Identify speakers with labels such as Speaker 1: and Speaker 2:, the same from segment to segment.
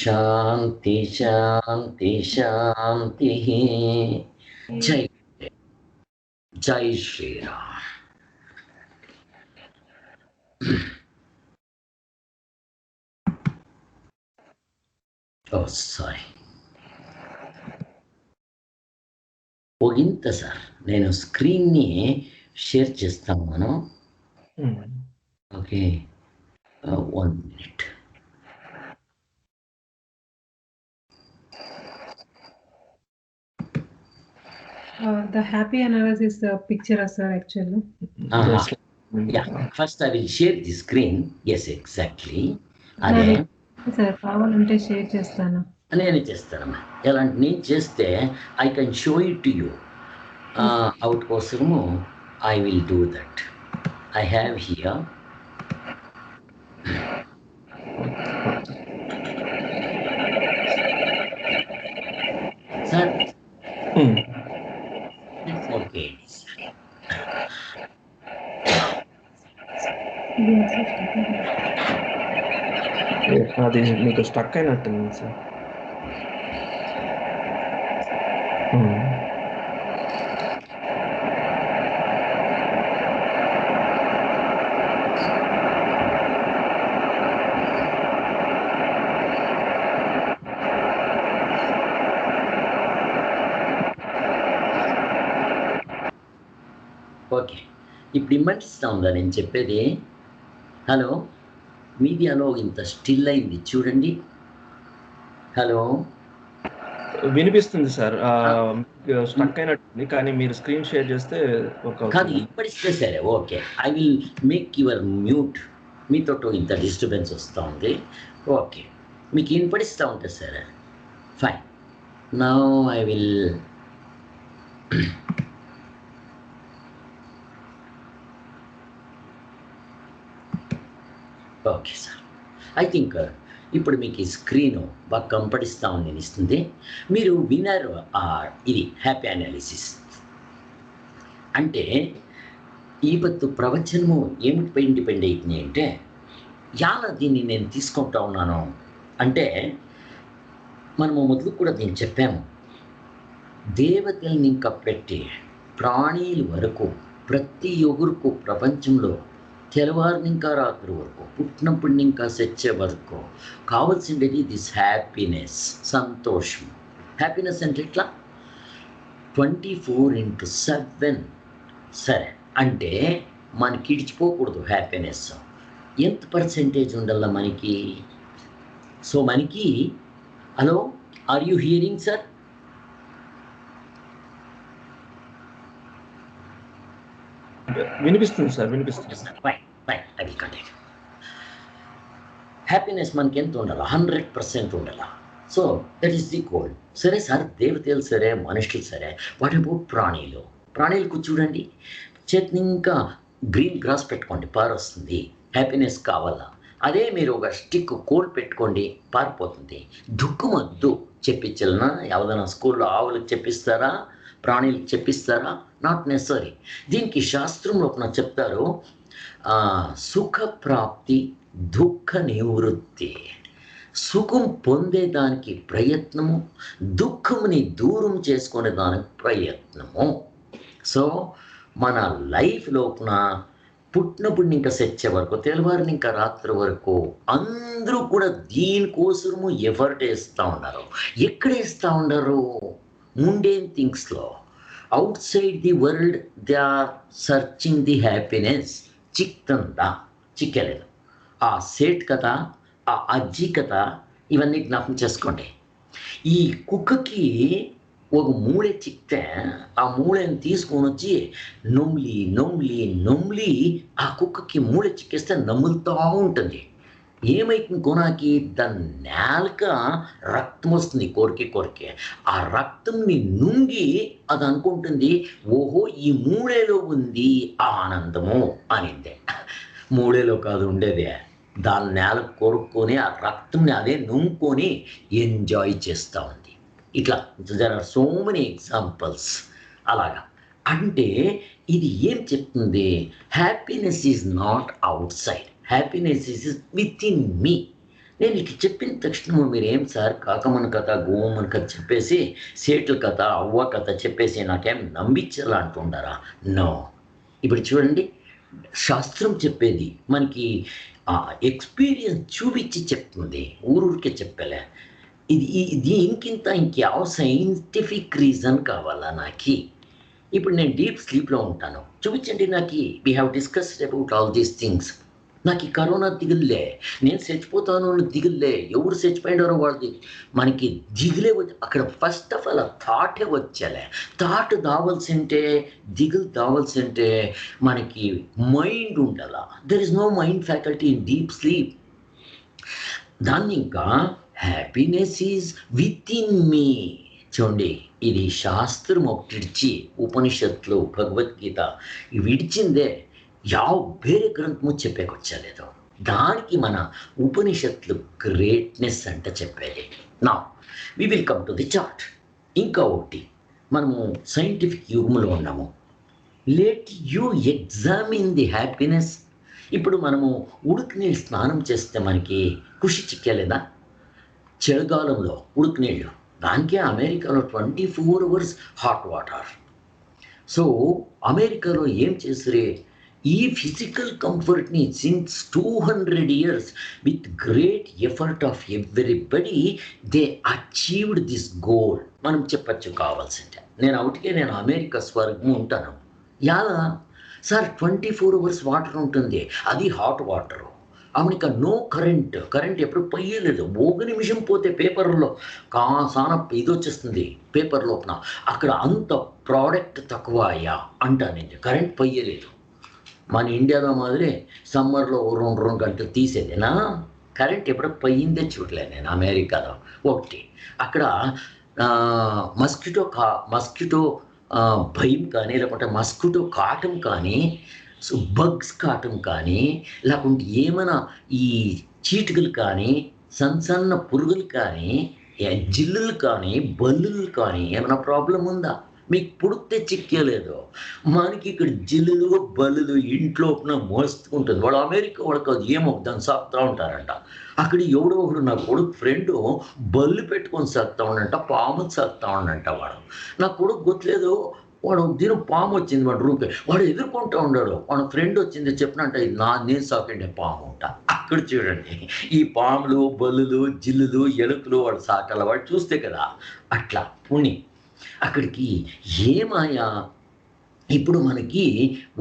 Speaker 1: శాంతి శాంతి శాంతి. జై జై శ్రీరామ్. సారీ, ఒకంత సార్ నేను స్క్రీన్ని షేర్ చేస్తాను. మనం okay, 1 minute.
Speaker 2: The happy analysis picture, sir, actually.
Speaker 1: Yeah, first I will share the screen. Yes, exactly. అదే
Speaker 2: సార్ కావాలంటే షేర్ చేస్తాను.
Speaker 1: నేను చేస్తానమ్మా. ఎలాంటి నేను చేస్తే I can show it to you. Out కోసము I will do that. I have here. Sir okay,
Speaker 3: అది మీకు స్టక్ అయినట్టుంది సార్.
Speaker 1: ఓకే, ఇప్పుడు ఇమ్మనిస్తా ఉందా నేను చెప్పేది? హలో, మీడియాలో ఇంత స్టిల్ అయింది చూడండి. హలో,
Speaker 3: వినిపిస్తుంది సార్. స్టక్ అయినట్టుంది, కానీ మీరు స్క్రీన్ షేర్ చేస్తే
Speaker 1: కాదు ఇప్పటిస్తే సరే. Okay, I will make your mute. మీతో ఇంత డిస్టర్బెన్స్ వస్తూ ఉంది. ఓకే, మీకు వినపడిస్తూ ఉంటుంది సరే, fine. Now I will okay sir, I think ఇప్పుడు మీకు ఈ స్క్రీను బాగా కంపడిస్తూ ఉంది ఇస్తుంది. మీరు విన్నారు ఇది హ్యాపీ అనాలిసిస్ అంటే ఈపత్తు ప్రవచనము ఏమిటిపై డిపెండ్ అవుతుంది అంటే, ఎలా దీన్ని నేను తీసుకుంటా ఉన్నాను అంటే, మనము మొదలు కూడా దీన్ని చెప్పాము. దేవతల్ని ఇంకా పెట్టి ప్రాణీల వరకు ప్రతి ఒగురుకు ప్రపంచంలో తెల్లవారిని ఇంకా రాత్రి వరకు, పుట్టినప్పుడు ఇంకా చచ్చే వరకు కావాల్సిండేది దిస్ హ్యాపీనెస్, సంతోషం. హ్యాపీనెస్ అంటే ఎట్లా? 24/7. సరే, అంటే మనకి ఇడిచిపోకూడదు హ్యాపీనెస్. ఎంత పర్సెంటేజ్ ఉండాల మనకి? సో మనకి, hello, are you hearing sir?
Speaker 3: వినిపిస్తుంది సార్, వినిపిస్తుంది.
Speaker 1: Fine fine, I will continue. Happiness మనకి ఎంత ఉండాలి? 100% ఉండాలి. So that is the goal. సరే సార్, దేవతలు సరే, మనుషులు సరే, వాట్ అబౌట్ ప్రాణీలు? ప్రాణీలకు చూడండి, చేతిని ఇంకా గ్రీన్ గ్రాస్ పెట్టుకోండి, పారొస్తుంది. హ్యాపీనెస్ కావాలా? అదే మీరు ఒక స్టిక్ కోల్ పెట్టుకోండి, పారిపోతుంది. దుఃఖమొద్దు చెప్పించాలన్నా ఎవరైనా స్కూల్లో ఆవులకు చెప్పిస్తారా? ప్రాణీలకు చెప్పిస్తారా? Not necessary. దీనికి శాస్త్రంలో చెప్తారు, సుఖప్రాప్తి, దుఃఖ నివృత్తి. సుఖం పొందేదానికి ప్రయత్నము, దుఃఖముని దూరం చేసుకునే దానికి ప్రయత్నము. సో మన లైఫ్ లోపల పుట్టినప్పుడు ఇంకా చచ్చే వరకు, తెల్లవారిని ఇంకా రాత్రి వరకు అందరూ కూడా దీనికోసము ఎఫర్ట్ వేస్తూ ఉన్నారు. ఎక్కడ వేస్తూ ఉన్నారు? ముండేన్ థింగ్స్లో. Outside the world they are searching the happiness. చిక్తందా? చిక్కలేదు. ఆ సేట్ కథ, ఆ అజ్జి కథ, ఇవన్నీ జ్ఞాపకం చేసుకోండి. ఈ కుక్కకి ఒక మూళె చిక్తే ఆ మూళెని తీసుకొని వచ్చి నొమ్లి నొమ్లి నొమ్లి ఆ కుక్కకి మూళె చిక్కేస్తే నమ్ములుతూ ఉంటుంది. ఏమైతుంది కొనాకి? దాని నేలక రక్తం వస్తుంది, కొరికే. ఆ రక్తంని నుంగి అది అనుకుంటుంది, ఓహో ఈ మూళేలో ఉంది ఆనందము అనిందే. మూళేలో కాదు ఉండేదే, దాని నేల కొరుక్కొని ఆ రక్తంని అదే నుంకొని ఎంజాయ్ చేస్తూ ఉంది. ఇట్లా there are so many examples. అలాగా అంటే ఇది ఏం చెప్తుంది? Happiness is not outside, happiness is within me. నేను ఇట్లా చెప్పిన తక్షణము మీరేం సార్ కాకమ్మన కథ గోమన కథ చెప్పేసి సేట్ల కథ అవ్వ కథ చెప్పేసి నాకేం నమ్మించాలా అంటుండారా? నో. ఇప్పుడు చూడండి, శాస్త్రం చెప్పేది మనకి ఎక్స్పీరియన్స్ చూపించి చెప్తుంది, ఊరికే చెప్పలే. దీనికింత ఇంకేవ సైంటిఫిక్ రీజన్ కావాలా నాకు? ఇప్పుడు నేను డీప్ స్లీప్లో ఉంటాను, చూపించండి నాకు. We have discussed about all these things. నాకు ఈ కరోనా దిగుల్లే, నేను చచ్చిపోతాను అని దిగుల్లే, ఎవరు చచ్చిపోయినారో వాళ్ళది మనకి దిగులే అక్కడ ఫస్ట్ ఆఫ్ ఆల్ ఆ థాటే వచ్చేలే. థాట్ దావలసింటే, దిగులు దావలసింటే మనకి మైండ్ ఉండాల. There is no mind faculty in deep sleep. దాన్ని ఇంకా happiness is within me. చూడండి, ఇది శాస్త్రం ఒకటిడిచి ఉపనిషత్తులు భగవద్గీత విడిచిందే వేరే గ్రంథము చెప్పేకొచ్చలేదు. దానికి మన ఉపనిషత్తులు గ్రేట్నెస్ అంటే చెప్పేది. నా we will come to the chart. ఇంకా ఒకటి, మనము సైంటిఫిక్ యుగంలో ఉన్నాము. Let you examine the happiness. ఇప్పుడు మనము ఉడుకు నీళ్ళు స్నానం చేస్తే మనకి ఖుషి చిక్కలేదా? చలికాలంలో ఉడుకు నీళ్ళు, దానికే అమెరికాలో 24 hours హాట్ వాటర్. సో అమెరికాలో ఏం చేసిరే, ఈ ఫిజికల్ కంఫర్ట్ని since 200 years with great effort of everybody they achieved this goal. మనం చెప్పచ్చు కావాల్సింటే. నేను అమెరికా స్వర్గం ఉంటాను. యాలా సార్ 24 hours వాటర్ ఉంటుంది, అది హాట్ వాటరు. ఆమెక నో కరెంట్ ఎప్పుడు పోయలేదు. 1 నిమిషం పోతే పేపర్లో కాసాన ఇది వచ్చేస్తుంది పేపర్ లోపల. అక్కడ అంత ప్రోడక్ట్ తక్కువ అయ్యా అంటానండి, కరెంట్ పోయలేదు. మన ఇండియాలో మాదిరి సమ్మర్లో 2 గంటలు తీసేదేనా? కరెంట్ ఎప్పుడు పోయిందే చూడలేదు నేను అమెరికాలో. ఒకటి అక్కడ మస్కిటో భయం కానీ, లేకుంటే మస్కిటో కాటం కానీ, బగ్స్ కాటం కానీ, లేకుంటే ఏమైనా ఈ చీటికలు కానీ, సన్న పురుగులు కానీ, జిల్లులు కానీ, బల్లులు కానీ ఏమైనా ప్రాబ్లం ఉందా? మీకు పుడితే చిక్కేలేదు. మనకి ఇక్కడ జిల్లులు బల్లులు ఇంట్లో మోస్తుంటుంది. వాడు అమెరికా వాళ్ళకి అది ఏమో దాన్ని సాగుతూ ఉంటారంట. అక్కడ ఎవడో ఒకడు నా కొడుకు ఫ్రెండు బల్లు పెట్టుకొని సాగుతూ ఉండంట, పాము సాగుతూ ఉండంట. నా కొడుకు గుర్తులేదు, వాడు దీని పాము వచ్చింది వాడు రూపే, వాడు ఎదుర్కొంటూ ఉన్నాడు. వాడు ఫ్రెండ్ వచ్చింది చెప్పినంట, ఇది నేను సాకండి పాము అంట. అక్కడ చూడండి, ఈ పాములు బల్లులు జిల్లులు ఎలుకలు వాడు సాకాల, వాడు చూస్తే కదా అట్లా పుణ్యం. అక్కడికి ఏమాయా ఇప్పుడు మనకి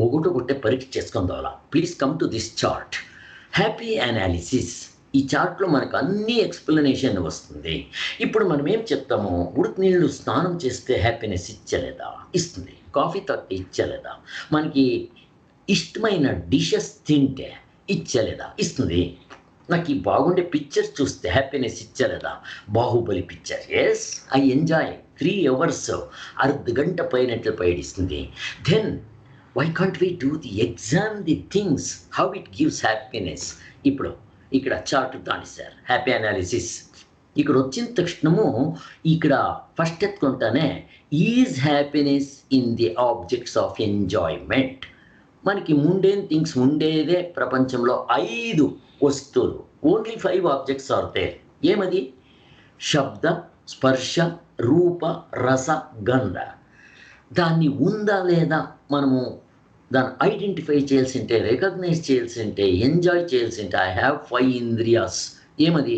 Speaker 1: ఒకటొకటే పరీక్ష చేసుకుందాం. Please come to this chart, happy analysis. ఈ చార్ట్లో మనకు అన్ని ఎక్స్ప్లెనేషన్ వస్తుంది. ఇప్పుడు మనం ఏం చెప్తాము, ఉడుకు నీళ్ళు స్నానం చేస్తే హ్యాపీనెస్ ఇచ్చలేదా? ఇస్తుంది. కాఫీ తాగితే ఇచ్చలేదా? మనకి ఇష్టమైన డిషెస్ తింటే ఇచ్చలేదా? ఇస్తుంది. నాకు ఈ బాగుండే పిక్చర్స్ చూస్తే హ్యాపీనెస్ ఇచ్చలేదా? Baahubali picture, yes I enjoy 3 hours, అర్ధగంట పైనట్లు పైడిస్తుంది. Then why can't we do the exam the things how it gives happiness. ఇప్పుడు ఇక్కడ చార్ట్ దాని సార్ హ్యాపీ అనాలిసిస్. ఇక్కడ వచ్చిన తక్షణము ఇక్కడ ఫస్ట్ ఎత్తుకుంటానే is happiness in the objects of enjoyment. మనకి ముండేన్ థింగ్స్ ఉండేదే ప్రపంచంలో 5 వస్తువులు, ఓన్లీ 5 ఆబ్జెక్ట్స్ ఆర్ దేర్. ఏమది? శబ్ద, స్పర్శ, రూప, రస, గంధ. దాన్ని ఉందా లేదా మనము దాన్ని ఐడెంటిఫై చేయాల్సింటే, రికగ్నైజ్ చేయాల్సింటే, ఎంజాయ్ చేయాల్సింటే ఐ హ్యావ్ 5 ఇంద్రియాస్. ఏమది?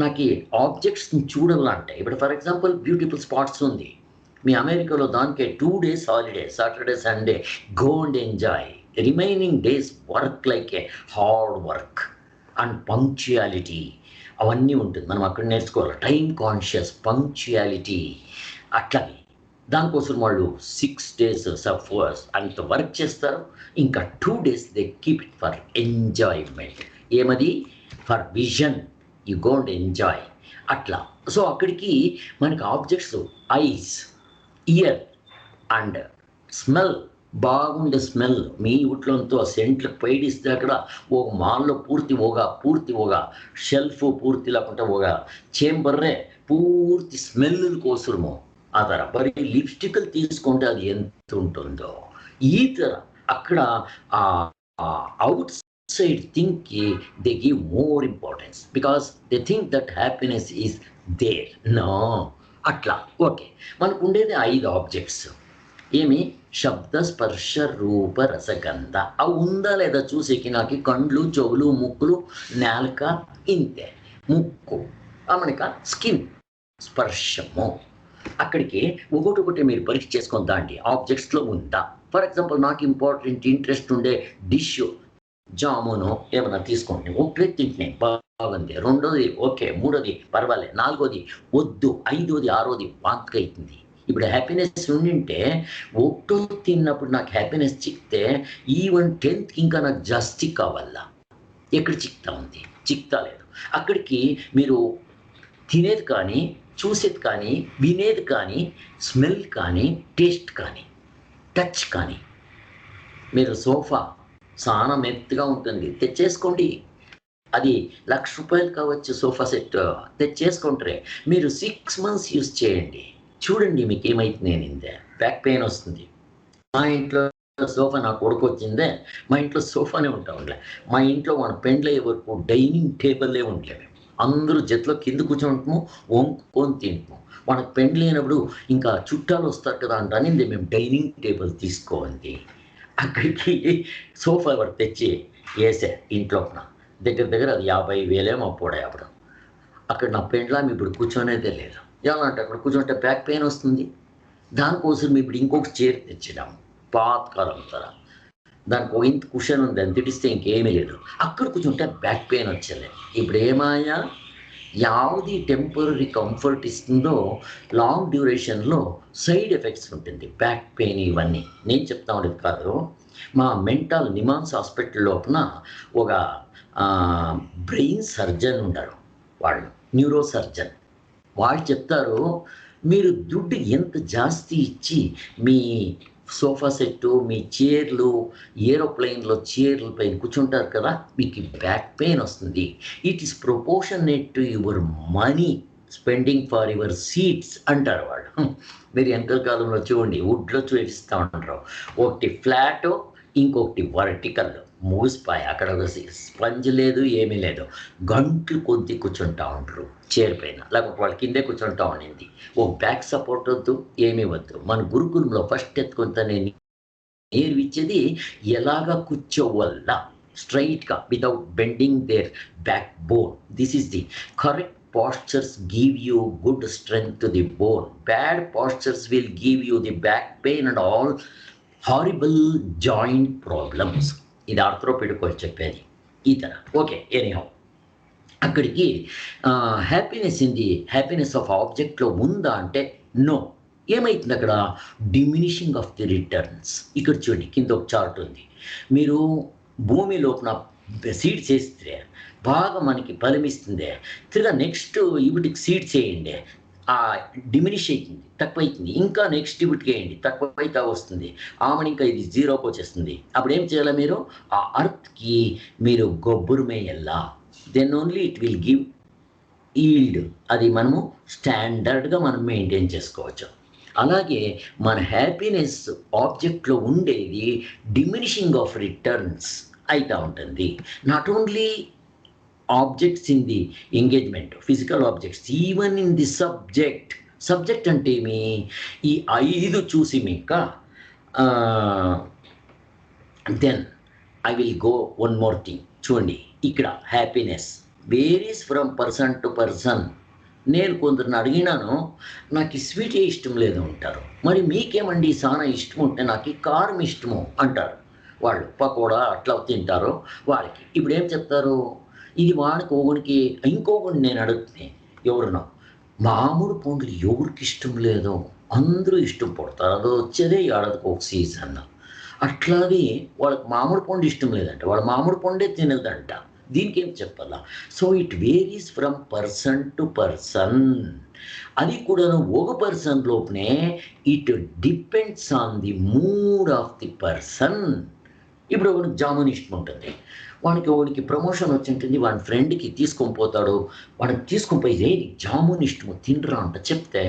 Speaker 1: నాకు ఆబ్జెక్ట్స్ని చూడాలంటే, ఇప్పుడు ఫర్ ఎగ్జాంపుల్ బ్యూటిఫుల్ స్పాట్స్ ఉంది మీ అమెరికాలో, దానికే 2 days holiday, Saturday Sunday, go and enjoy. Remaining days work like a hard work and punctuality అవన్నీ ఉంటుంది. మనం అక్కడ నేర్చుకోవాలి. టైం కాన్షియస్, పంక్చుయాలిటీ అట్లాగే. దానికోసం వాళ్ళు 6 days అంత వర్క్ చేస్తారు. ఇంకా 2 days they keep it for enjoyment. ఏమది? For vision, you go and enjoy అట్లా. సో అక్కడికి మనకి objects eyes, ear and smell. బాగుండే స్మెల్ మీ ఊట్లోంతో సెంట్లకు పైడిస్తే అక్కడ ఒక మాల్లో పూర్తి ఒక షెల్ఫ్ పూర్తి లేకుంటే ఒక చేంబర్రే పూర్తి స్మెల్ కోసము. ఆ తర మరి లిప్స్టిక్లు తీసుకుంటే అది ఎంత ఉంటుందో ఈ తర అక్కడ అవుట్ సైడ్ థింగ్కి they give more importance because they think that happiness is there. No, అట్లా ఓకే. మనకు ఉండేది 5 ఆబ్జెక్ట్స్. ఏమి? శబ్ద, స్పర్శ, రూప, రసగంధ. అవి ఉందా లేదా చూసేకి నాకు కండ్లు, చెవులు, ముక్కులు, నాలుక, ఇంతే. ముక్కు మనక స్కిన్, స్పర్శము. అక్కడికి ఒకటి మీరు పరీక్ష చేసుకొని దాండి ఆబ్జెక్ట్స్లో ఉందా. ఫర్ ఎగ్జాంపుల్ నాకు ఇంట్రెస్ట్ ఉండే డిష్ జామును ఏమైనా తీసుకోండి, ఒకటే తింటున్నాయి బాగుంది, రెండోది ఓకే, మూడోది పర్వాలేదు, నాలుగోది వద్దు, ఐదోది ఆరోది వాంతిగా అవుతుంది. ఇప్పుడు హ్యాపీనెస్ ఉండింటే ఒకటో తిన్నప్పుడు నాకు హ్యాపీనెస్ చిక్తే ఈవెన్ 10th ఇంకా నాకు జాస్తి కావాలా. ఎక్కడ చిక్తా ఉంది? చిక్తా లేదు. అక్కడికి మీరు తినేది కానీ, చూసేది కానీ, వినేది కానీ, స్మెల్ కానీ, టేస్ట్ కానీ, టచ్ కానీ. మీరు సోఫా చాలా మెత్తగా ఉంటుంది, తెచ్చేసుకోండి. అది ₹1,00,000 కావచ్చు సోఫా సెట్, తెచ్చేసుకుంటారే. మీరు 6 months యూజ్ చేయండి, చూడండి మీకు ఏమైతుంది. నేనిందే బ్యాక్ పెయిన్ వస్తుంది. మా ఇంట్లో సోఫా నా కొడుకు వచ్చిందే, మా ఇంట్లో సోఫానే ఉంటా ఉండలే. మా ఇంట్లో మన పెండ్లయ్యే వరకు డైనింగ్ టేబుల్లే ఉండలేము. అందరూ జట్లో కింద కూర్చోంటాము, వండుకొని తింటాము. మనకు పెండ్లు అయినప్పుడు ఇంకా చుట్టాలు వస్తారు కదా అంటానే మేము డైనింగ్ టేబుల్ తీసుకోండి. అక్కడికి సోఫా ఎవరు తెచ్చి వేసే ఇంట్లో దగ్గర అది 50,000 అప్పుడే. అప్పుడు అక్కడ నా పెండ్లాం ఇప్పుడు కూర్చొనేదే లేదు. ఎలా అంటే అక్కడ కూర్చోంటే బ్యాక్ పెయిన్ వస్తుంది. దానికోసం ఇప్పుడు ఇంకొక చైర్ తెచ్చినాము పాతకాలం తర. దానికి ఒక ఇంత కుషన్ ఉంది, అని తిడిస్తే ఇంకేమీ లేదు. అక్కడ కూర్చుంటే బ్యాక్ పెయిన్ వచ్చేలే. ఇప్పుడు ఏమాయా యావది టెంపరీ కంఫర్ట్ ఇస్తుందో లాంగ్ డ్యూరేషన్లో సైడ్ ఎఫెక్ట్స్ ఉంటుంది. బ్యాక్ పెయిన్ ఇవన్నీ నేను చెప్తా ఉండేది కాదు. మా మెంటల్ నిమాన్స్ హాస్పిటల్ లోపల ఒక బ్రెయిన్ సర్జన్ ఉంటారు, వాళ్ళు న్యూరో సర్జన్. వాళ్ళు చెప్తారు, మీరు దుడ్డు ఎంత జాస్తి ఇచ్చి మీ సోఫా సెట్టు, మీ చైర్లు, ఏరోప్లెయిన్లో చైర్ల పైన కూర్చుంటారు కదా, మీకు బ్యాక్ పెయిన్ వస్తుంది. It is proportionate to your money spending for your seats అంటారు వాళ్ళు. మీరు వెనకల కాలంలో చూడండి, వుడ్లో చూపిస్తూ ఉంటారు, ఒకటి ఫ్లాట్, ఇంకొకటి వర్టికల్ మూసిపాయ. అక్కడ ఒక స్పంజ్ లేదు, ఏమీ లేదు. గంటలు కొద్ది కూర్చుంటా ఉంటారు చైర్ పైన, లేకపోతే వాళ్ళ కిందే కూర్చుంటా ఉండింది. ఓ బ్యాక్ సపోర్ట్ వద్దు, ఏమీ వద్దు. మన గురుకులంలో ఫస్ట్ ఎత్తుకుంటా నేను నేర్పించేది ఎలాగా కూర్చోవల్ల స్ట్రైట్గా without bending their backbone. This is the correct postures give you good strength to the bone. Bad postures will give you the back pain and all horrible joint problems. ఇది ఆర్థ్రోపెడిక్ వాళ్ళు చెప్పేది ఈ తర. Okay, anyhow అక్కడికి happiness of ఆబ్జెక్ట్లో ఉందా అంటే no. ఏమైతుంది అక్కడ? Diminishing of the returns. ఇక్కడ చూడండి, కింద ఒక చార్ట్ ఉంది. మీరు భూమి లోపల సీడ్స్ వేస్తే బాగా మనకి ఫలమిస్తుంది. తిరిగా నెక్స్ట్ ఇవిటికి సీడ్స్ వేయండి, డిమినిష్ అవుతుంది, తక్కువ అవుతుంది. ఇంకా నెక్స్ట్ ఇవిటికి వేయండి, తక్కువ అయితే వస్తుంది. ఆమెను ఇంకా ఇది 0కి వచ్చేస్తుంది. అప్పుడు ఏం చేయాలి? మీరు ఆ అర్త్కి మీరు గొబ్బురమేయల్లా. Then only it will give yield. అది మనము స్టాండర్డ్గా మనం మెయింటైన్ చేసుకోవచ్చు. అలాగే మన హ్యాపీనెస్ ఆబ్జెక్ట్లో ఉండేది డిమినిషింగ్ ఆఫ్ రిటర్న్స్ అవుతూ ఉంటుంది. Not only objects in the engagement, physical objects, even in the subject అంటే ఏమి? ఈ 5 చూసి మీకు then I will go one more thing. చూడండి, ఇక్కడ happiness varies from person to person. నేను కొందరిని అడిగినాను, నాకు ఈ స్వీటే ఇష్టం లేదు అంటారు. మరి మీకేమండి చాలా ఇష్టం ఉంటే నాకు ఈ కారం ఇష్టము అంటారు. వాళ్ళు పకోడా అట్లా తింటారు వాళ్ళకి. ఇప్పుడు ఏం చెప్తారు? ఇది వాడికి ఒకనికి. ఇంకొకటి నేను అడుగుతాను, ఎవరున్నా మామిడి పండ్లు ఎవరికి ఇష్టం లేదో అందరూ ఇష్టం పడతారు. అది వచ్చేదే ఏడాదికి ఒక సీజన్. అట్లాగే వాళ్ళకి మామిడి పండు ఇష్టం లేదంట, వాళ్ళ మామిడి పండే తినదంట. దీనికి ఏం చెప్పాలా? So it varies from person to person. అది కూడా ఒక పర్సన్ లోపనే it depends on the mood of the person. ఇప్పుడు ఒకరికి జామున్ ఇష్టం ఉంటుంది, వాడికి ప్రమోషన్ వచ్చి ఉంటుంది, వాడి ఫ్రెండ్కి తీసుకొని పోతాడు. వాడికి తీసుకొని పోయి ఏది జామున్ ఇష్టము తినరా అంట చెప్తే,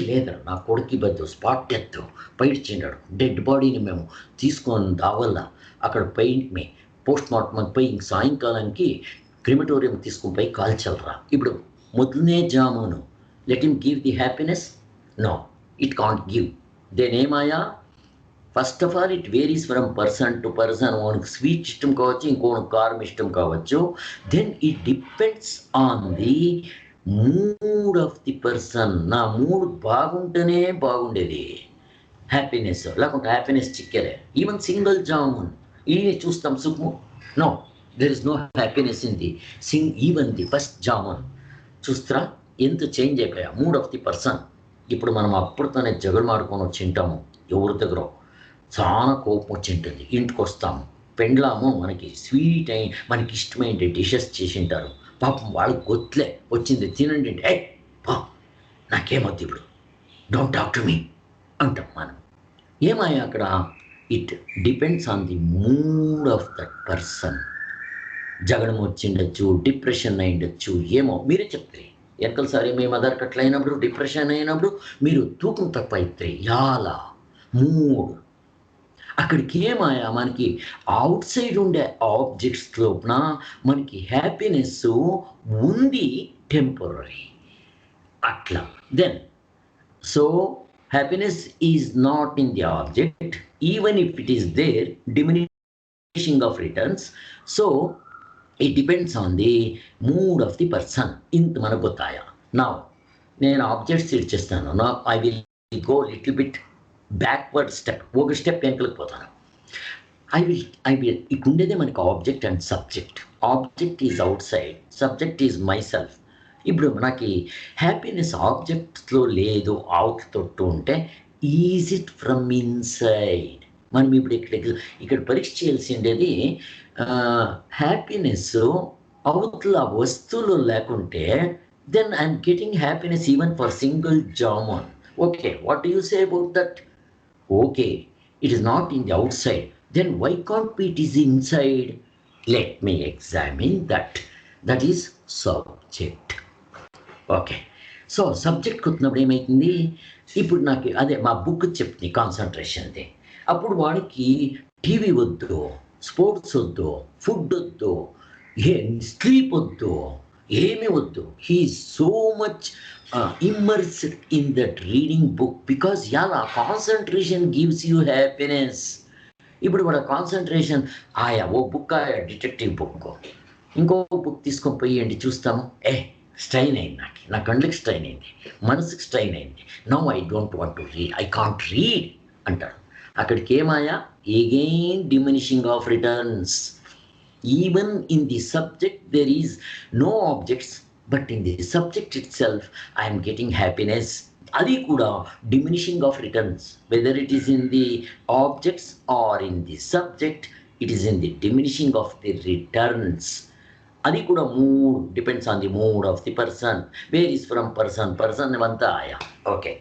Speaker 1: లేదరా నా కొడుకు బద్దు స్పాట్ డెత్ బయట చెండాడు, డెడ్ బాడీని మేము తీసుకొని రావాలా అక్కడ పెయింట్ పోస్ట్ మార్టం పోయి ఇంక సాయంకాలానికి క్రిమటోరియం తీసుకుని పోయి కాల్చలరా. ఇప్పుడు మొదలనే జామును let him give the happiness, no it can't give. Then ఏమాయా, first of all it varies from person to person. ఓనికి స్వీట్ ఇష్టం కావచ్చు, ఇంకోనికి కారం ఇష్టం కావచ్చు. Then it depends on the mood of the person. నా మూడ్ బాగుంటేనే బాగుండేది హ్యాపీనెస్, లేకుంటే హ్యాపీనెస్ చిక్కలే. ఈవెన్ సింగిల్ జామున్ ఇది చూస్తాం సుఖము, no there is no happiness in the even the first jamun. చూస్తారా ఎంత చేంజ్ అయిపోయా మూడ్ ఆఫ్ ది పర్సన్. ఇప్పుడు మనం అప్పుడుతోనే జగడమాడుకొని వచ్చి ఉంటాము ఎవరి దగ్గర, చాలా కోపం వచ్చి ఉంటుంది. ఇంటికి వస్తాము, పెండ్లాము మనకి స్వీట్ అయి మనకి ఇష్టమైన డిషెస్ చేసి ఉంటారు. పాపం వాళ్ళకి గొత్తులే వచ్చింది తినండి అంటే, ఏ పా నాకేమొద్దు ఇప్పుడు, డోంట్ టాక్ టు మీ అంటాం మనం. ఏమయ్యా అక్కడ, it depends on the mood of that person. జగడం వచ్చిండొచ్చు, డిప్రెషన్ అయిండొచ్చు, ఏమో మీరే చెప్తారు. ఎక్కలసారి మీ మదర్ కట్ల అయినప్పుడు, డిప్రెషన్ అయినప్పుడు మీరు తూకం తక్కువ అవుతాయి. యాలా మూడ్ అక్కడికి ఏమాయా మనకి అవుట్ సైడ్ ఉండే ఆబ్జెక్ట్స్ లోపల మనకి హ్యాపీనెస్ ఉంది, టెంపరీ అట్లా. Then so happiness is not in the object, even if it is there, diminishing of returns. So it depends on the mood of the person. ఇంత మనకు ಗೊತ್ತಾయా. నా నేను ఆబ్జెక్ట్స్ ఇచ్చేస్తాను. నా I will go little bit backward step, ఒక step వెనకలకు పోతాను. ఐ విల్ ఇక్కడ ఉండేదే మనకి object and subject. Object is outside, subject is myself. ఇప్పుడు మనకి హ్యాపీనెస్ ఆబ్జెక్ట్స్లో లేదు, అవుట్ తొట్టు ఉంటే ఈజ్ ఇట్ ఫ్రమ్ ఇన్సైడ్. మనం ఇప్పుడు ఇక్కడ పరీక్ష చేయాల్సి ఉండేది హ్యాపీనెస్ అవతల వస్తువులు లేకుంటే, then I'm getting happiness even for single jamun. Okay, what do you say about that? Okay, it is not in the outside, then why can't be it is inside? Let me examine that. That is subject. Okay, so సబ్జెక్ట్కి వచ్చినప్పుడు ఏమవుతుంది, ఇప్పుడు నాకు అదే మా book చెప్తుంది కాన్సన్ట్రేషన్ది. అప్పుడు వాడికి టీవీ వద్దు, స్పోర్ట్స్ వద్దు, ఫుడ్ వద్దు, స్లీప్ వద్దు, ఏమీ వద్దు. He so much immersed in that reading book because concentration gives you happiness. ఇప్పుడు మన కాన్సన్ట్రేషన్ ఆయా ఓ బుక్, ఆయా డిటెక్టివ్ బుక్, ఇంకో బుక్ తీసుకొని పోయండి చూస్తాము, స్ట్రైన్ అయింది, నా కళ్ళకి స్ట్రైన్ అయింది, మనసుకి స్ట్రైన్ అయింది, no I don't want to read, I can't read అంటాడు. అక్కడికి ఏమాయా, again diminishing of returns. Even in the subject there is no objects, but in the subject itself I am getting happiness. Adi kuda diminishing of returns, whether it is in the objects or in the subject, it is in the diminishing of the returns. Adi kuda mood depends on the mood of the person, varies from person vanta aya. Okay,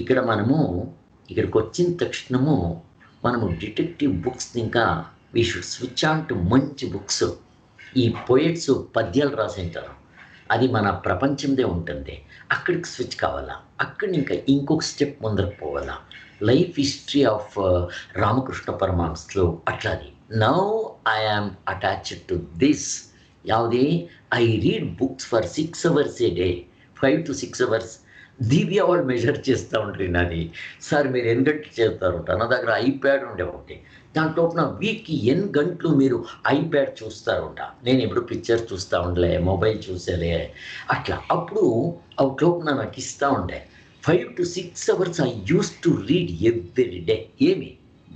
Speaker 1: ikkada manamu ikkadiki vachin takshanamu manamu detective books ఇంకా we should switch on to మంచి books. ఈ poets పద్యాలు రాసింటారు, అది మన ప్రపంచందే ఉంటుంది, అక్కడికి switch కావాలా, అక్కడి ఇంకా ఇంకొక స్టెప్ ముందరకు పోవాలా. లైఫ్ హిస్టరీ ఆఫ్ రామకృష్ణ పరమహంసలో అట్లాది. Now I am attached to this. యావది, I read books for 6 hours a day, 5 to 6 hours. Divya వాళ్ళు మెజర్ చేస్తూ ఉంటారు నాది, సార్ మీరు ఎన్ని గంటలు చేస్తారు? నా దగ్గర ఐప్యాడ్ ఉండే ఒకటి, దాంట్లో నా వీక్కి ఎన్ని గంటలు మీరు ఐప్యాడ్ చూస్తారుంట. నేను ఎప్పుడు పిక్చర్ చూస్తూ ఉండలే, మొబైల్ చూసేలే అట్లా. అప్పుడు అవుట్లోపు నాకు ఇస్తూ ఉండే 5 to 6 hours I use to read every day. ఏమి,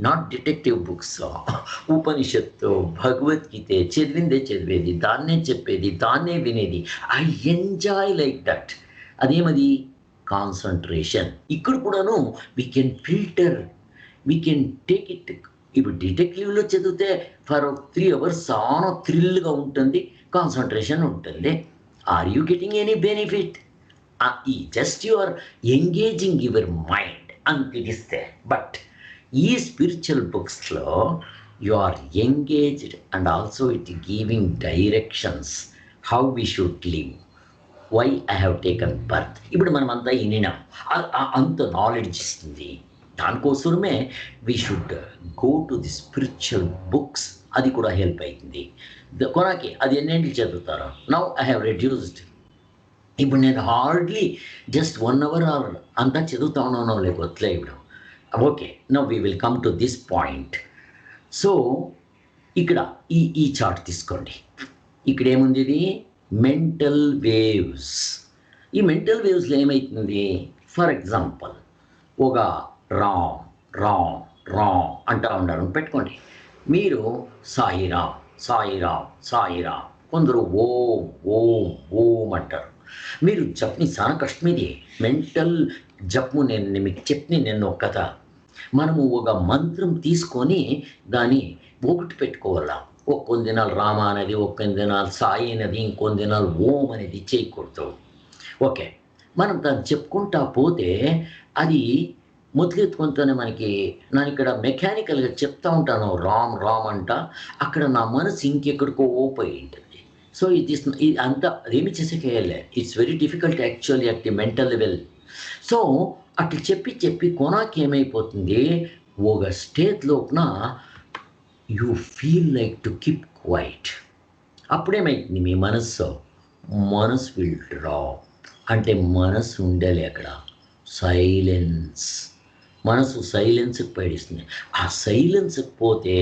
Speaker 1: not detective books, Upanishad, Bhagavad Gita చదివేది, దాన్నే చెప్పేది, దాన్నే వినేది. I enjoy like that. అదేమది కాన్సన్ట్రేషన్. ఇక్కడ కూడాను we can filter, we can take it. ఇప్పుడు డిటెక్టివ్లో చదివితే ఫర్ 3 hours చాలా థ్రిల్గా ఉంటుంది, కాన్సన్ట్రేషన్ ఉంటుంది. Are you getting any benefit? Just you are engaging your mind అనిపిస్తే. బట్ ఈ స్పిరిచువల్ బుక్స్లో you are engaged and also it giving directions how we should live, why I have taken birth. ఇప్పుడు మనం అంతా వినినాం, అంత knowledge ఇస్తుంది. దానికోసమే we should go to the spiritual books అది కూడా హెల్ప్ అవుతుంది. కొనాకి అది ఎన్నింటికి చదువుతారు? Now I have reduced. ఇప్పుడు నేను హార్డ్లీ జస్ట్ 1 hour ఆర్ అంతా చదువుతా ఉన్నానో లేకపోతే ఇప్పుడు okay. Now we will come to this point. So ఇక్కడ ఈ చార్ట్ తీసుకోండి. ఇక్కడ ఏముంది? ఇది మెంటల్ వేవ్స్. ఈ మెంటల్ వేవ్స్లో ఏమవుతుంది? ఫర్ ఎగ్జాంపుల్ ఒక రామ్ రామ్ రామ్ అంటూ ఉండాలని పెట్టుకోండి. మీరు సాయిరామ్ సాయిరామ్ సాయిరామ్, కొందరు ఓం ఓం ఓం అంటారు. మీరు జప్ని చాలా కష్టం. ఇది మెంటల్ జప్ము. నేను మీకు నేను ఒక కథ. మనము ఒక మంత్రం తీసుకొని దాన్ని ఒకటి పెట్టుకోవాలా. కొన్ని దినాలు రామ అనేది, కొన్ని దినాలు సాయి అనేది, ఇంకొన్ని దినాలు ఓం అనేది చేయకూడదు. ఓకే, మనం దాన్ని చెప్పుకుంటా పోతే అది మొదలెత్తుకుంటూనే నేను ఇక్కడ మెకానికల్గా చెప్తా ఉంటాను రామ్ రామ్ అంట, అక్కడ నా మనసు ఇంకెక్కడికో పోయి ఉంటుంది. సో ఇది అంతా అదేమి చేసేకేయాలి. It's very difficult actually at the mental level. So అట్లా చెప్పి కొనాకి ఏమైపోతుంది, ఒక స్టేజ్ లోపున you feel like to keep quiet. అప్పుడేమైతుంది, మీ మనసు విల్ డ్రాప్. అంటే మనసు ఉండాలి అక్కడ సైలెన్స్. మనసు సైలెన్స్కి పడిస్తుంది. ఆ సైలెన్స్కి పోతే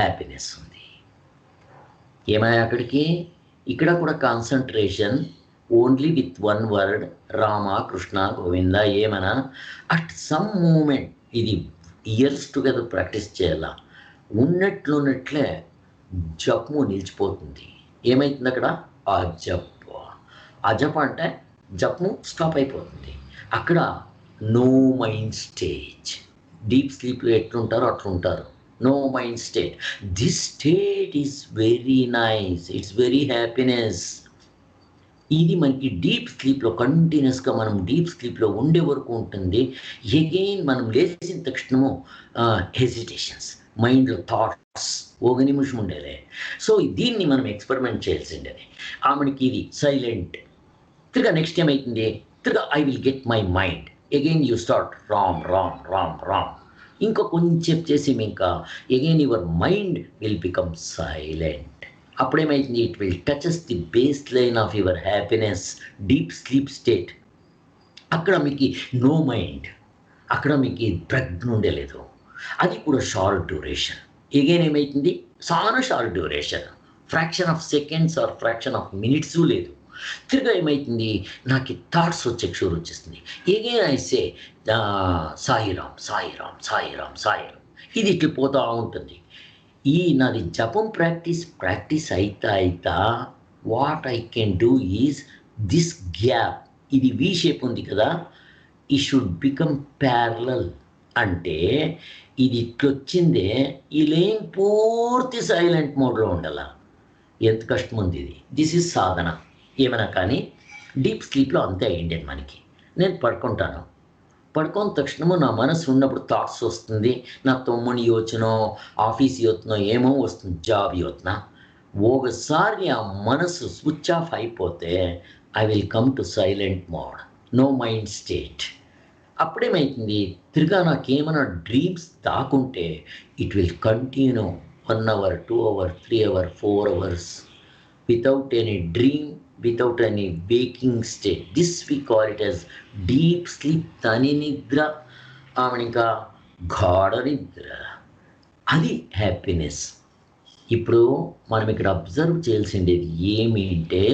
Speaker 1: హ్యాపీనెస్ ఉంది. ఏమయ్యా అక్కడికి? ఇక్కడ కూడా concentration only with one word, Rama Krishna Govinda ఏమన్నా. అట్ సమ్ మూమెంట్ ఇది ఇయర్స్ టుగెదర్ ప్రాక్టీస్ చేయాలా. ఉన్నట్లున్నట్లే జపము నిలిచిపోతుంది. ఏమవుతుంది అక్కడ? ఆ జప అంటే జపము స్టాప్ అయిపోతుంది. అక్కడ నో మైండ్ స్టేజ్. డీప్ స్లీప్లో ఎట్లుంటారో అట్లుంటారు. No mind state. This state is very nice. It's very happiness. ఇది మనకి డీప్ స్లీప్లో కంటిన్యూస్గా మనం డీప్ స్లీప్లో ఉండే వరకు ఉంటుంది. ఎగైన్ మనం లేచిన తక్షణము హెసిటేషన్స్, మైండ్లో థాట్స్ ఒక నిమిషం ఉండేలే. సో దీన్ని మనం ఎక్స్పెరిమెంట్ చేయాల్సిండేది. మనకి ఇది సైలెంట్. తిరగా నెక్స్ట్ ఏమవుతుంది? తిరగా I will get my mind. Again you start Ram Ram Ram Ram. ఇంకా కొంచెం చేసి ఇంకా again your mind will become silent. అప్పుడేమైతుంది? It will touches the base line of your happiness, deep sleep state. అక్కడ మీకు నో మైండ్, అక్కడ మీకు ప్రజ్ఞ ఉండలేదు. అది కూడా షార్ట్ డ్యూరేషన్. అగైన్ ఏమవుతుంది? చాలా short duration, fraction of seconds are fraction of minutes లేదు. తిరిగా ఏమవుతుంది? నాకు థాట్స్ షూర్ వచ్చేస్తుంది. Again I say Sairam Sairam Sairam Sairam. ఇది ఇట్లా పోతూ ఉంటుంది. నాది జపం ప్రాక్టీస్ అయితా what I can do is this gap. ఇది వి షేప్ ఉంది కదా, ఈ షుడ్ బికమ్ ప్యారలల్. అంటే ఇది ఇట్లొచ్చిందే, ఈ లైన్ పూర్తి సైలెంట్ మోడ్లో ఉండాల. ఎంత కష్టం ఉంది ఇది. దిస్ ఈజ్ సాధన. ఏమైనా కానీ డీప్ స్లీప్లో అంతే అయ్యింది మనకి. నేను పడుకున్న తక్షణము నా మనసు ఉన్నప్పుడు థాట్స్ వస్తుంది. నా తమ్ముని యోచనో, ఆఫీస్ యోచనో ఏమో వస్తుంది, జాబ్ యోచన. ఒకసారి ఆ మనసు స్విచ్ ఆఫ్ అయిపోతే I will come to silent mode, no mind state. అప్పుడేమవుతుంది? తిరిగా నాకేమైనా డ్రీమ్స్ దాకుంటే it will continue 1 hour, 2 hours, 3 hours, 4 hours without any dream, without any waking state. This we call it as deep sleep. Tani nidra, ఇంకా గాఢ నిద్ర. అది happiness. ఇప్పుడు మనం ఇక్కడ అబ్జర్వ్ చేయాల్సిండేది ఏమి అంటే,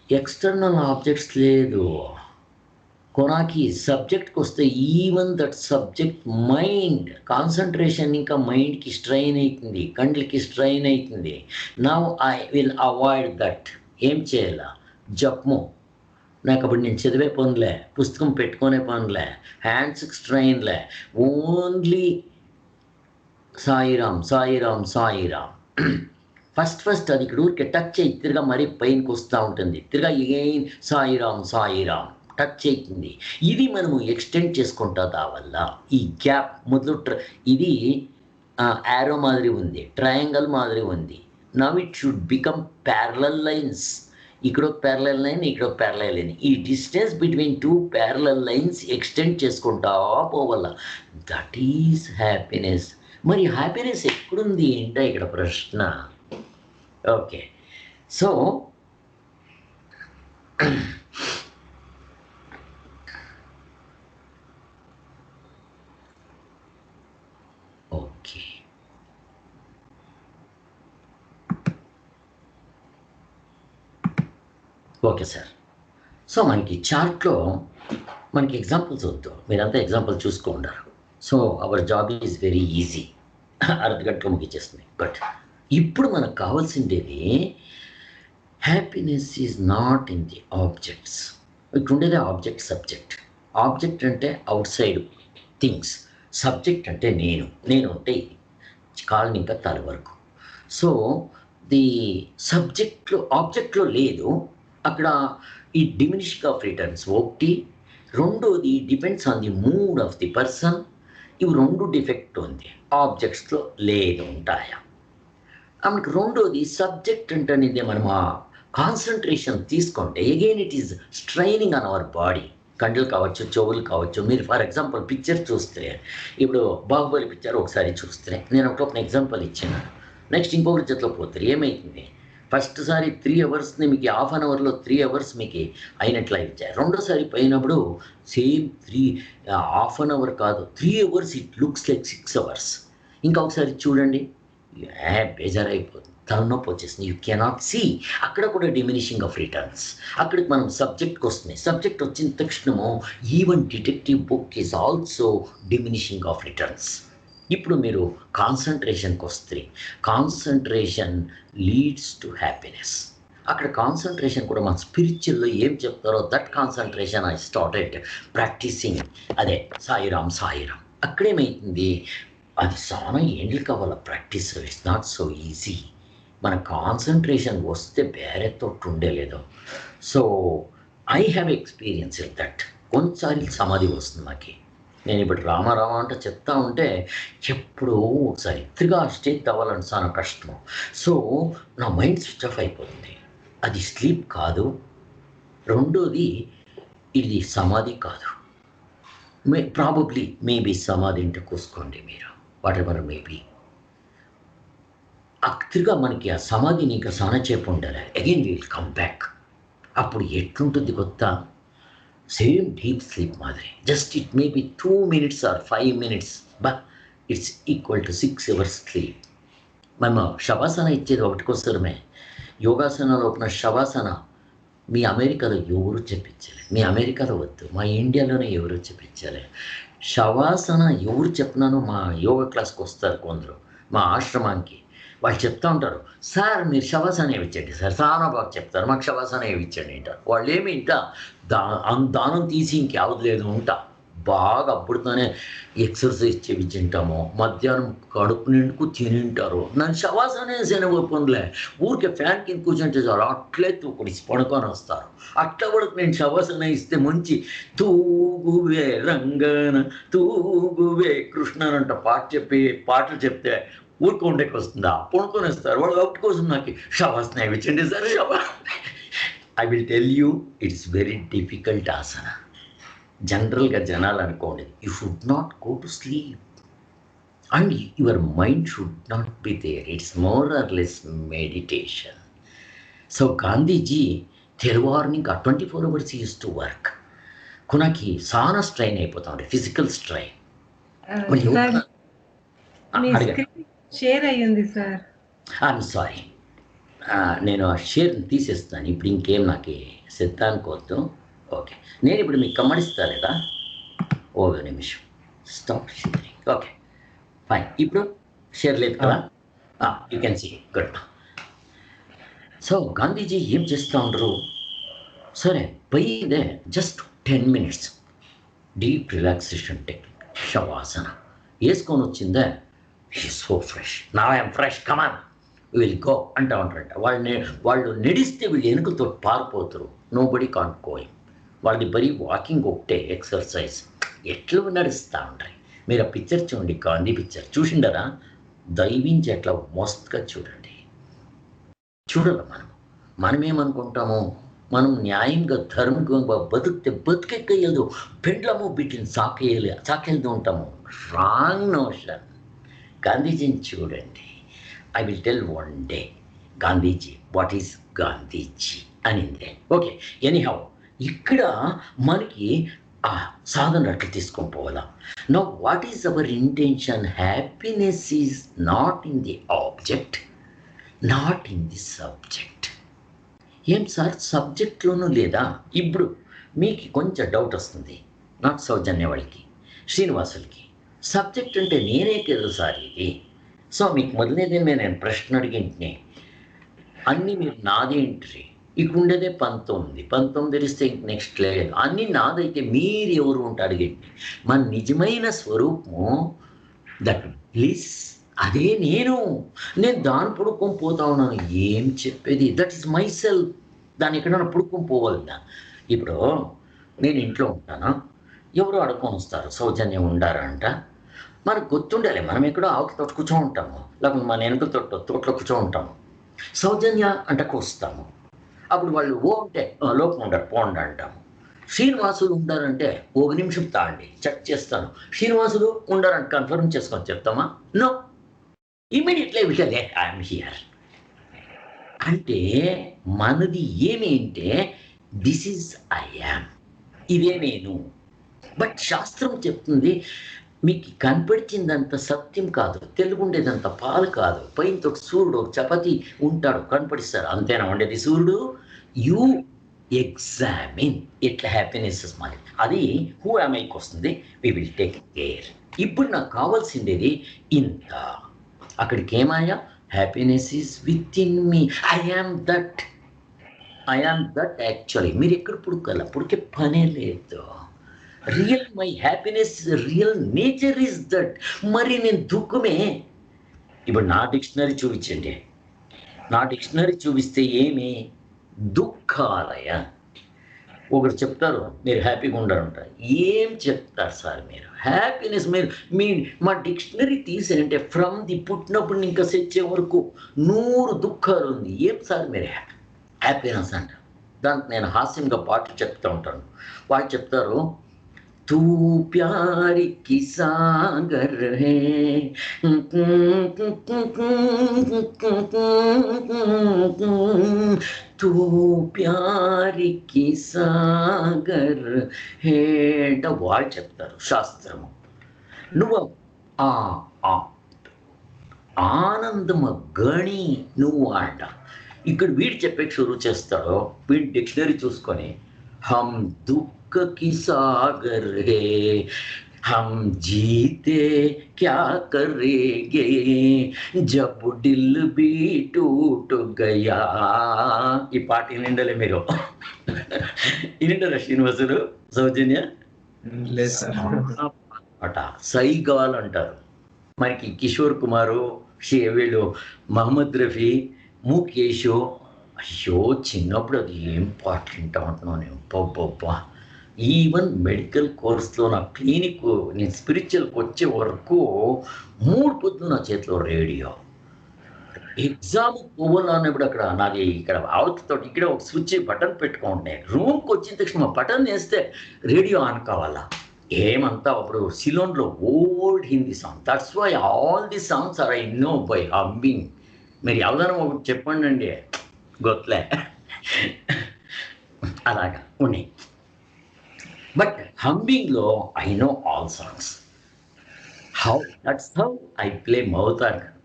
Speaker 1: ఎక్స్టర్నల్ ఆబ్జెక్ట్స్ లేదు. కొనాకి సబ్జెక్ట్కి వస్తే even that subject mind concentration ఇంకా మైండ్కి స్ట్రెయిన్ అవుతుంది, కండ్లకి స్ట్రెయిన్ అవుతుంది. Now I will avoid that. ఏం చేయాలా? జపము. నాకు అప్పుడు నేను చదివే పనులే, పుస్తకం పెట్టుకునే పనులే, హ్యాండ్స్కి స్ట్రెయిన్లే, ఓన్లీ సాయిరామ్ సాయిరామ్ సాయిరామ్. ఫస్ట్ అది ఇక్కడ ఊరికి టచ్ అయ్యి తిరిగా మరీ పైనకి వస్తూ ఉంటుంది. తిరిగా ఎగైన్ సాయిరామ్ సాయిరామ్ టచ్ అవుతుంది. ఇది మనము ఎక్స్టెండ్ చేసుకుంటా వల్ల ఈ గ్యాప్ మొదలు ఇది యారో మాదిరి ఉంది, ట్రయాంగల్ మాదిరి ఉంది. Now it should become parallel lines. ఇక్కడ ఒక ప్యారలల్ లైన్, ఇక్కడ ఒక ప్యారలల్ లైన్. ఈ distance between 2 parallel lines extend చేసుకుంటా పోవాల. That is happiness. మరి హ్యాపీనెస్ ఎక్కడుంది ఏంటో ఇక్కడ ప్రశ్న. Okay, so okay, okay sir. So మనకి చార్ట్లో మనకి ఎగ్జాంపుల్స్ వద్దు, మీరంతా ఎగ్జాంపుల్ చూసుకుంటారు. So our job is very easy, అర్ధగంటలో ముగించేస్తుంది. బట్ ఇప్పుడు మనకు కావాల్సిండేది happiness is not in the objects. ఇక్కడ ఉండేది ఆబ్జెక్ట్ సబ్జెక్ట్. ఆబ్జెక్ట్ అంటే అవుట్ సైడ్ థింగ్స్, సబ్జెక్ట్ అంటే నేను అంటే కాళ్ళ ఇంకా తల వరకు. సో ది సబ్జెక్ట్లో ఆబ్జెక్ట్లో లేదు, అక్కడ ఈ డిమినిషింగ్ ఆఫ్ రిటర్న్స్ ఒకటి. రెండోది depends on the mood of the person. ఇవి రెండు డిఫెక్ట్ ఉంది, ఆబ్జెక్ట్స్లో లేదు, ఉంటాయా. మనకి రెండోది సబ్జెక్ట్ అంటే మనం ఆ కాన్సన్ట్రేషన్ తీసుకుంటే again it is straining on our body. కండ్లు కావచ్చు, చెవులు కావచ్చు. మీరు ఫర్ ఎగ్జాంపుల్ పిక్చర్ చూస్తే, ఇప్పుడు బాహుబలి పిక్చర్ ఒకసారి చూస్తే, నేను ఒక ఎగ్జాంపుల్ ఇచ్చాను. నెక్స్ట్ ఇంకొకరి చేతిలో పోతారు, ఏమవుతుంది? ఫస్ట్ సారి 3 అవర్స్ని మీకు హాఫ్ అన్ అవర్లో 3 అవర్స్ మీకు అయినట్లు ఇచ్చారు. రెండోసారి పోయినప్పుడు సేమ్ హాఫ్ అన్ అవర్ కాదు, 3 hours, it looks like 6 hours. ఇంకా ఒకసారి చూడండి, బేజారైపోతుంది, తలనొప్పి వచ్చేసింది, యూ కెనాట్ సీ. అక్కడ కూడా డిమినిషింగ్ ఆఫ్ రిటర్న్స్. అక్కడికి మనం సబ్జెక్ట్కి వస్తున్నాయి. సబ్జెక్ట్ వచ్చిన తక్షణము even detective book is also diminishing of returns. ఇప్పుడు మీరు కాన్సన్ట్రేషన్కి వస్తే, కాన్సన్ట్రేషన్ లీడ్స్ టు హ్యాపీనెస్. అక్కడ కాన్సన్ట్రేషన్ కూడా మన స్పిరిచువల్లో ఏం చెప్తారో that concentration I started practicing. అదే సాయిరామ్ సాయిరామ్. అక్కడేమైతుంది, అది చాలా ఏండ్లు కావాల practice, it's not so easy. మన కాన్సన్ట్రేషన్ వస్తే వేరే తోటి ఉండేలేదు. So I have experience that. కొన్నిసార్లు సమాధి వస్తుంది మాకి. నేను ఇప్పుడు రామారామ అంటే చెప్తా ఉంటే ఎప్పుడో ఒకసారి తిరిగా స్టేజ్ అవ్వాలని చాలా కష్టం. సో నా మైండ్ స్విచ్ ఆఫ్ అయిపోతుంది. అది స్లీప్ కాదు. రెండోది ఇది సమాధి కాదు. ప్రాబబ్లీ మేబీ సమాధి అంటే కూసుకోండి మీరు, వాట్ ఎవర్ మేబీ. తిరిగా మనకి ఆ సమాధిని ఇంకా సానచేపు ఉండాలి. Again will come back. అప్పుడు ఎట్లుంటుంది కొత్త, సేమ్ డీప్ స్లీప్ మాదిరి. Just it may be 2 minutes or 5 minutes, but it's equal to 6 hours sleep. మేము శవాసన ఇచ్చేది ఒకటి కోసమే. యోగాసనాలో ఒక శవాసన మీ అమెరికాలో ఎవరు చెప్పించాలి? మీ అమెరికాలో వద్దు, మా ఇండియాలోనే ఎవరు చెప్పించాలి? శవాసన ఎవరు చెప్పినానో మా యోగా క్లాస్కి వస్తారు కొందరు మా ఆశ్రమానికి. వాళ్ళు చెప్తా ఉంటారు, సార్ మీరు శవాసన ఇవ్వండి సార్, చాలా బాగా చెప్తారు, మాకు శవాసన ఇవ్వండి అంటారు. వాళ్ళు ఏమి ఇంటా దానం తీసి ఇంకేవది లేదు ఉంటా బాగా అప్పుడుతోనే ఎక్సర్సైజ్ చేయించుంటాము. మధ్యాహ్నం కడుపు నిండుకు తినింటారు. నన్ను శవాసనే శనగొప్పందిలే, ఊరికే ఫ్యాన్ కింద కూర్చుంటే చాలు అట్లే తూకుడిసి పడుకొని వస్తారు. అట్లా కూడా నేను శవాసన ఇస్తే మంచి తూగువే రంగన తూగువే కృష్ణ అంట పాటలు చెప్తే ఊరుకోండేకి వస్తుందా, పడుకొని వస్తారు. వాళ్ళు ఒకటి కోసం నాకు శవాసన ఇవ్వండి sir. I will tell you, it's very difficult asana. జనరల్గా జనాలు అనుకోండి, you should not go to sleep and your mind should not be there. It's more or less meditation. So Gandhiji తెల్లవారుని ఇంకా 24 hours యూస్ టు వర్క్. కొనకి చాలా strain అయిపోతా ఉండే, physical strain.
Speaker 2: Share అయ్యింది సార్.
Speaker 1: ఐఎమ్ సారీ, నేను ఆ షేర్ని తీసేస్తాను. ఇప్పుడు ఇంకేం నాకు సిద్ధానికొద్దు. ఓకే, నేను ఇప్పుడు మీకు కమ్మడిస్తా లేదా? ఒక నిమిషం, స్టాప్ షేరింగ్. ఓకే ఫైన్, ఇప్పుడు షేర్ లేదు కదా, you can see, good. So Gandhiji ఏం చేస్తూ ఉండరు, సరే పోయిందే just 10 minutes deep relaxation technique shavasana వేసుకొని వచ్చిందే. సో ఫ్రెష్, నా I'm fresh, come on will go అంటూ ఉంటారంట. వాళ్ళు నడిస్తే వీళ్ళు వెనుకతో పారిపోతారు. Nobody can't go. వాళ్ళది బరీ వాకింగ్ ఒకటే ఎక్సర్సైజ్. ఎట్లా నడుస్తూ ఉంటాయి. మీరు ఆ పిక్చర్ చూడండి, గాంధీ పిక్చర్ చూసిండరా? దైవించి ఎట్లా మస్తుగా చూడండి. చూడాలి మనమేమనుకుంటాము, మనం న్యాయంగా ధర్మంగా బతికితే బతికెక్కయ్యదు, పెండ్లము బిడ్డని సాకేయలేదు ఉంటాము. Wrong notion. గాంధీజీని చూడండి. I will tell one day Gandhiji what is Gandhiji అనింది. ఓకే, ఎనీహౌ ఇక్కడ మనకి ఆ సాధన అట్లా తీసుకొని పోవాలా. Know what is our intention? Happiness is not in the object, not in the subject. ఏం సార్ సబ్జెక్ట్లోనూ లేదా? ఇప్పుడు మీకు కొంచెం డౌట్ వస్తుంది, నాట్ సౌజన్య వాళ్ళకి, శ్రీనివాసులకి. సబ్జెక్ట్ అంటే నేనే కదా సార్ ఇది. సో మీకు మొదలనేది నేను ప్రశ్న అడిగింటిని, అన్నీ మీరు నాదేంటి? ఇక్కడ ఉండేదే 19 తెరిస్తే ఇంక నెక్స్ట్ లేదు. అన్నీ నాదైతే మీరు ఎవరు ఉంటారు అడిగండి. మన నిజమైన స్వరూపము దట్ బ్లిస్, అదే నేను దాన్ని పుడుకొని పోతా ఉన్నాను. ఏం చెప్పేది? That is my self. దాన్ని ఎక్కడైనా పుడుకొని పోవాలన్నా. ఇప్పుడు నేను ఇంట్లో ఉంటాను, ఎవరు అడుక్కొని వస్తారు, సౌజన్యం ఉండారంట. మనకు గుర్తుండాలి, మనం ఎక్కడో ఆవుకి తోట కూర్చో ఉంటాము, లేకపోతే మన వెనుక తోటలో కూర్చో ఉంటాము. సౌజన్య అంటకు వస్తాము, అప్పుడు వాళ్ళు ఓ అంటే లోపల ఉండరు పోండి అంటాము. శ్రీనివాసులు ఉండారంటే ఒక నిమిషం తాండి చెక్ చేస్తాను, శ్రీనివాసులు ఉండారంటే కన్ఫర్మ్ చేసుకొని చెప్తామా? No, immediately will let I'm here. అంటే మనది ఏమి అంటే దిస్ ఈజ్ ఐ యామ్, ఇదే నేను. బట్ శాస్త్రం చెప్తుంది మీకు కనపడిచిందంత సత్యం కాదు, తెలుగుండేదంత పాలు కాదు. పైన సూర్యుడు చపాతి ఉంటాడు, కనపడిస్తారు, అంతేనా ఉండేది సూర్యుడు? యూ ఎగ్జామిన్ ఎట్లా హ్యాపీనెస్ మాది, అది హూ ఐకి వస్తుంది. We will take care. ఇప్పుడు నాకు కావాల్సిండేది ఇంత. అక్కడికి ఏమాయా? Happiness is within me. I am that actually. మీరు ఎక్కడ పుడకే పనే లేదు. Real my happiness, real nature is that. మరి నేను దుఃఖమే. ఇప్పుడు నా డిక్షనరీ చూపించండి, నా డిక్షనరీ చూపిస్తే ఏమి? దుఃఖాలయ. ఒకరు చెప్తారు మీరు హ్యాపీగా ఉండాలంట. ఏం చెప్తారు సార్ మీరు? హ్యాపీనెస్ మీ మా డిక్షనరీ తీసేయంటే ఫ్రమ్ ది పుట్టినప్పుడు ఇంకా సెచ్చే వరకు 100 దుఃఖాలు ఉంది. ఏం సార్ మీరు హ్యాపీనెస్ అంట? దానికి నేను హాస్యంగా పాటలు చెప్తూ ఉంటాను. వాళ్ళు చెప్తారు, तू प्यार की सागर है, तू प्यार की सागर है అంటే వాళ్ళు చెప్తారు శాస్త్రము. నువ్వు ఆ ఆనందము గణి నువ్వు అంట. ఇక్కడ వీడు చెప్పే షురూ చేస్తాడో, వీడి డిక్షనరీ చూసుకొని हम दुख की सागर है, हम जीते क्या करेंगे जब दिल भी टूट गया. ఈ పాట వినండలే మీరు? వినంటారా శ్రీనివాసులు, సౌజన్య? పాట సైగాల్ అంటారు. మనకి కిషోర్ కుమారు, వీళ్ళు మహమ్మద్ రఫీ, ముఖేష్. అయ్యో చిన్నప్పుడు అది ఏం పాటలు వింటా ఉంటున్నాను నేను. పబ్బా, ఈవెన్ మెడికల్ కోర్స్లో నా క్లినిక్ నేను స్పిరిచువల్కి వచ్చే వరకు 3 పొద్దులు నా చేతిలో రేడియో. ఎగ్జామ్ పోవాలన్నప్పుడు అక్కడ నాది ఇక్కడ అవతతో ఇక్కడ ఒక స్విచ్ బటన్ పెట్టుకుంటే, రూమ్కి వచ్చిన తక్షణ బటన్ వేస్తే రేడియో ఆన్ కావాలా. ఏమంతా అప్పుడు సిలోన్లో old Hindi song. That's why all the songs are I know by humming. మీరు ఎవరైనా ఒకటి చెప్పండి అండి, గొత్తలే అలాగా ఉన్నాయి. బట్ హమ్మింగ్లో I know all songs. That's how I play mouth organ.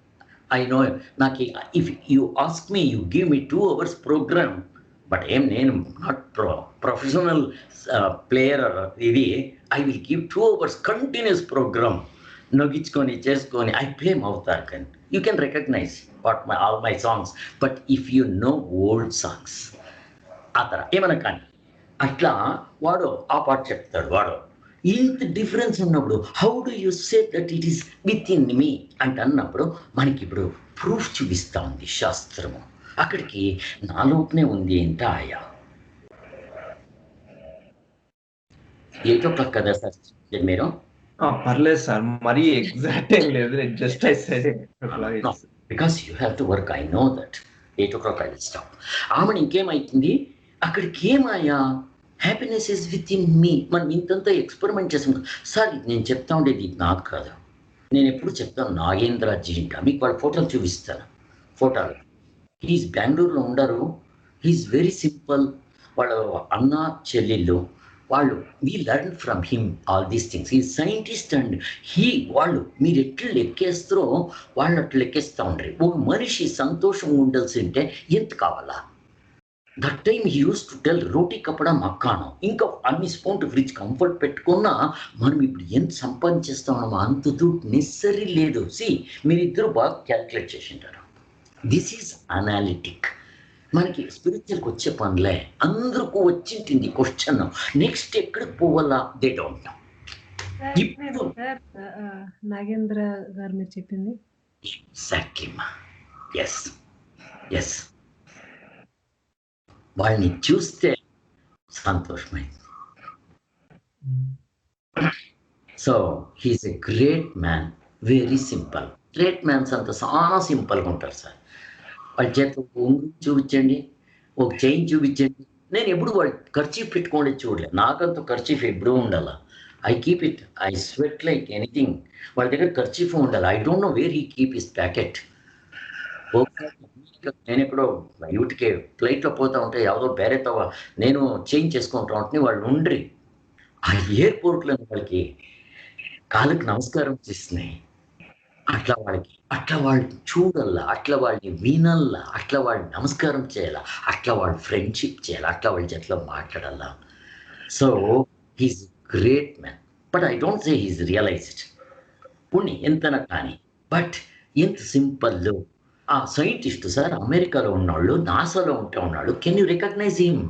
Speaker 1: I know. నాకు if you ask me, you give me 2 hours programme, but నేను నాట్ ప్రొఫెషనల్ ప్లేయర్ ఇది. I will give 2 hours continuous programme నొగించుకొని చేసుకొని. I play mouth organ. You can recognize all my songs, but if you know old songs, atara emana kani atla vaado aa part cheptadu. Vaado ఇంత difference ఉన్నప్పుడు how do you say that it is with in me అంటే అన్నప్పుడు మనకి ఇప్పుడు proof చూపిస్తూ ఉంది శాస్త్రము. అక్కడికి నాలోనే ఉంది ఏంట ఆయా. ఏదో కదా సార్ మీరు?
Speaker 3: పర్లేదు సార్, మరీ ఎగ్జాక్ట్ ఏం లేదు. Just I said
Speaker 1: because you have to work. I know that 8 o'clock I will stop. ఆమెను ఇంకేమైతుంది అక్కడికి? ఏమాయా? Happiness is within me. మనం ఇంతంతా ఎక్స్పెరిమెంట్ చేసాం సార్. నేను చెప్తా ఉండేది ఇది నాకు కాదు, నేను ఎప్పుడు చెప్తాను నాగేంద్ర జింటా, మీకు వాళ్ళ ఫోటోలు చూపిస్తాను. ఫోటోలు హీస్ బెంగళూరులో ఉండరు, హీస్ వెరీ సింపుల్. వాళ్ళ అన్న చెల్లెళ్ళు వాళ్ళు, we learn from him all these things. ఈ సైంటిస్ట్ అండ్ వాళ్ళు మీరు ఎట్లు లెక్కేస్తారో వాళ్ళు అట్లు లెక్కేస్తూ ఉండరు. ఒక మనిషి సంతోషంగా ఉండాల్సి ఉంటే ఎంత కావాలా? That time he use to tell రోటీ కప్పడా మక్కాను. ఇంకా అన్ని స్పూన్ ఫ్రిడ్జ్ కంఫర్ట్ పెట్టుకున్నా మనం ఇప్పుడు ఎంత సంపాదించేస్తామో అంత దుడ్డు నెసరీ లేదు. మీరిద్దరు బాగా క్యాల్కులేట్ చేసి ఉంటారు. This is analytic. మనకి స్పిరిచువల్కి వచ్చే పనులే అందరికీ వచ్చింటుంది క్వశ్చన్. నెక్స్ట్ ఎక్కడికి పోవాలా దే డోంట్ నో. ఇప్పుడు
Speaker 2: నాగేంద్ర గారు మీరు చెప్పింది
Speaker 1: ఎగ్జాక్ట్లీ మా ఎస్ ఎస్ వాళ్ళని చూస్తే సంతోషమైంది. So he's a great man, very simple. Great mans అంతా చాలా సింపుల్గా ఉంటారు సార్. వాళ్ళ చేత ఉంగు చూపించండి, ఒక చైన్ చూపించండి. నేను ఎప్పుడు వాళ్ళు ఖర్చీఫ్ పెట్టుకోండి చూడలేదు. నాకంత ఖర్చీఫ్ ఎప్పుడూ ఉండాలా. I keep it, I sweat like anything. వాళ్ళ దగ్గర ఖర్చీఫ్ ఉండాలి. I don't know where he keep his packet. నేను ఎక్కడో యూటికి ఫ్లైట్లో పోతా ఉంటే ఎవరో బేరేతో నేను చేంజ్ చేసుకుంటా ఉంటే వాళ్ళు ఉండ్రి ఆ ఎయిర్పోర్ట్లో వాళ్ళకి కాళ్ళకి నమస్కారం చేస్తున్నాయి. అట్లా వాళ్ళు చూడల్లా, అట్లా వాళ్ళని వినల్లా, అట్లా వాళ్ళు నమస్కారం చేయాలా, అట్లా వాళ్ళు ఫ్రెండ్షిప్ చేయాలి, అట్లా వాళ్ళ చేతిలో మాట్లాడాలా. So he's great man, but I don't say he's realised. పుణ్య ఎంతనా కానీ, బట్ ఎంత సింపుల్. ఆ సైంటిస్ట్ సార్ అమెరికాలో ఉన్నాళ్ళు, నాసాలో ఉన్నాడు. Can you recognise him?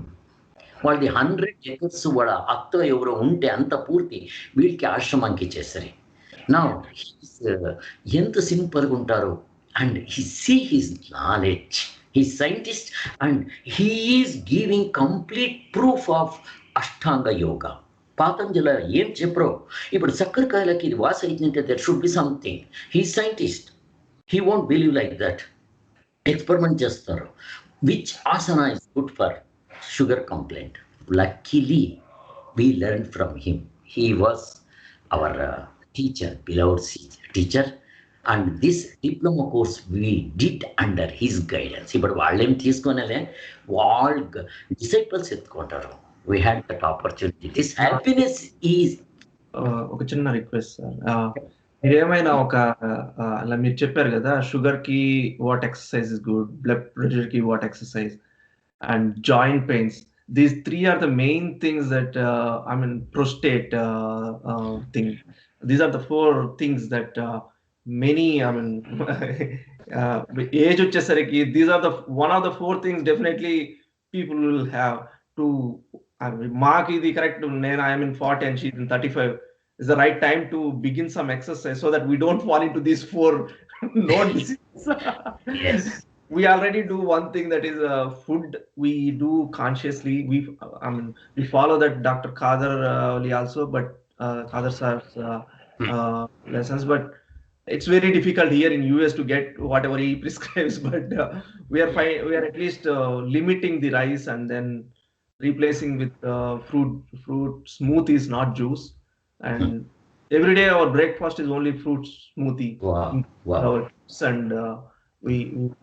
Speaker 1: వాళ్ళది 100 acres వాళ్ళ అత్త ఎవరో ఉంటే అంత పూర్తి వీళ్ళకి ఆశ్రమానికి ఇచ్చేసరి. నా ఎంత సింపుల్గా ఉంటారు. And his knowledge, he's scientist and he is giving complete proof of Ashtanga yoga. Patanjali ఏం చెప్పరో ఇప్పుడు చక్కెరకాయలకి ఇది వాస్ అయితుంటే there should be something. He scientist, he won't believe like that. Experiment చేస్తారు. Which asana is good for sugar complaint. Luckily, we learned from him. He was our teacher, beloved teacher, and this diploma course we did under his guidance. ఇప్పుడు వాళ్ళేం తీసుకునేలే, వాళ్ళ disciples ఎత్తుకుంటారు. We had that opportunity. This happiness is
Speaker 3: ఒక చిన్న request sir, మీరేమైనా ఒక అలా మీరు చెప్పారు కదా, షుగర్ కి what exercise is good, blood pressure కి what exercise, and joint pains. These three are the main things that prostate thing. These are the four things that many age వచ్చేసరికి these are the one of the four things definitely people will have to. Mark ఇది correct, నేను I am in 40 and she's in 35. Is the right time to begin some exercise so that we don't fall into these four known diseases.
Speaker 1: yes.
Speaker 3: We already do one thing, that is food we do consciously. We follow that Dr. Kader also, but Kader sir's lessons, but it's very difficult here in US to get whatever he prescribes. But we are at least limiting the rice and then replacing with fruit smoothies, not juice. And every day our breakfast is only fruit smoothie.
Speaker 1: Wow.
Speaker 3: And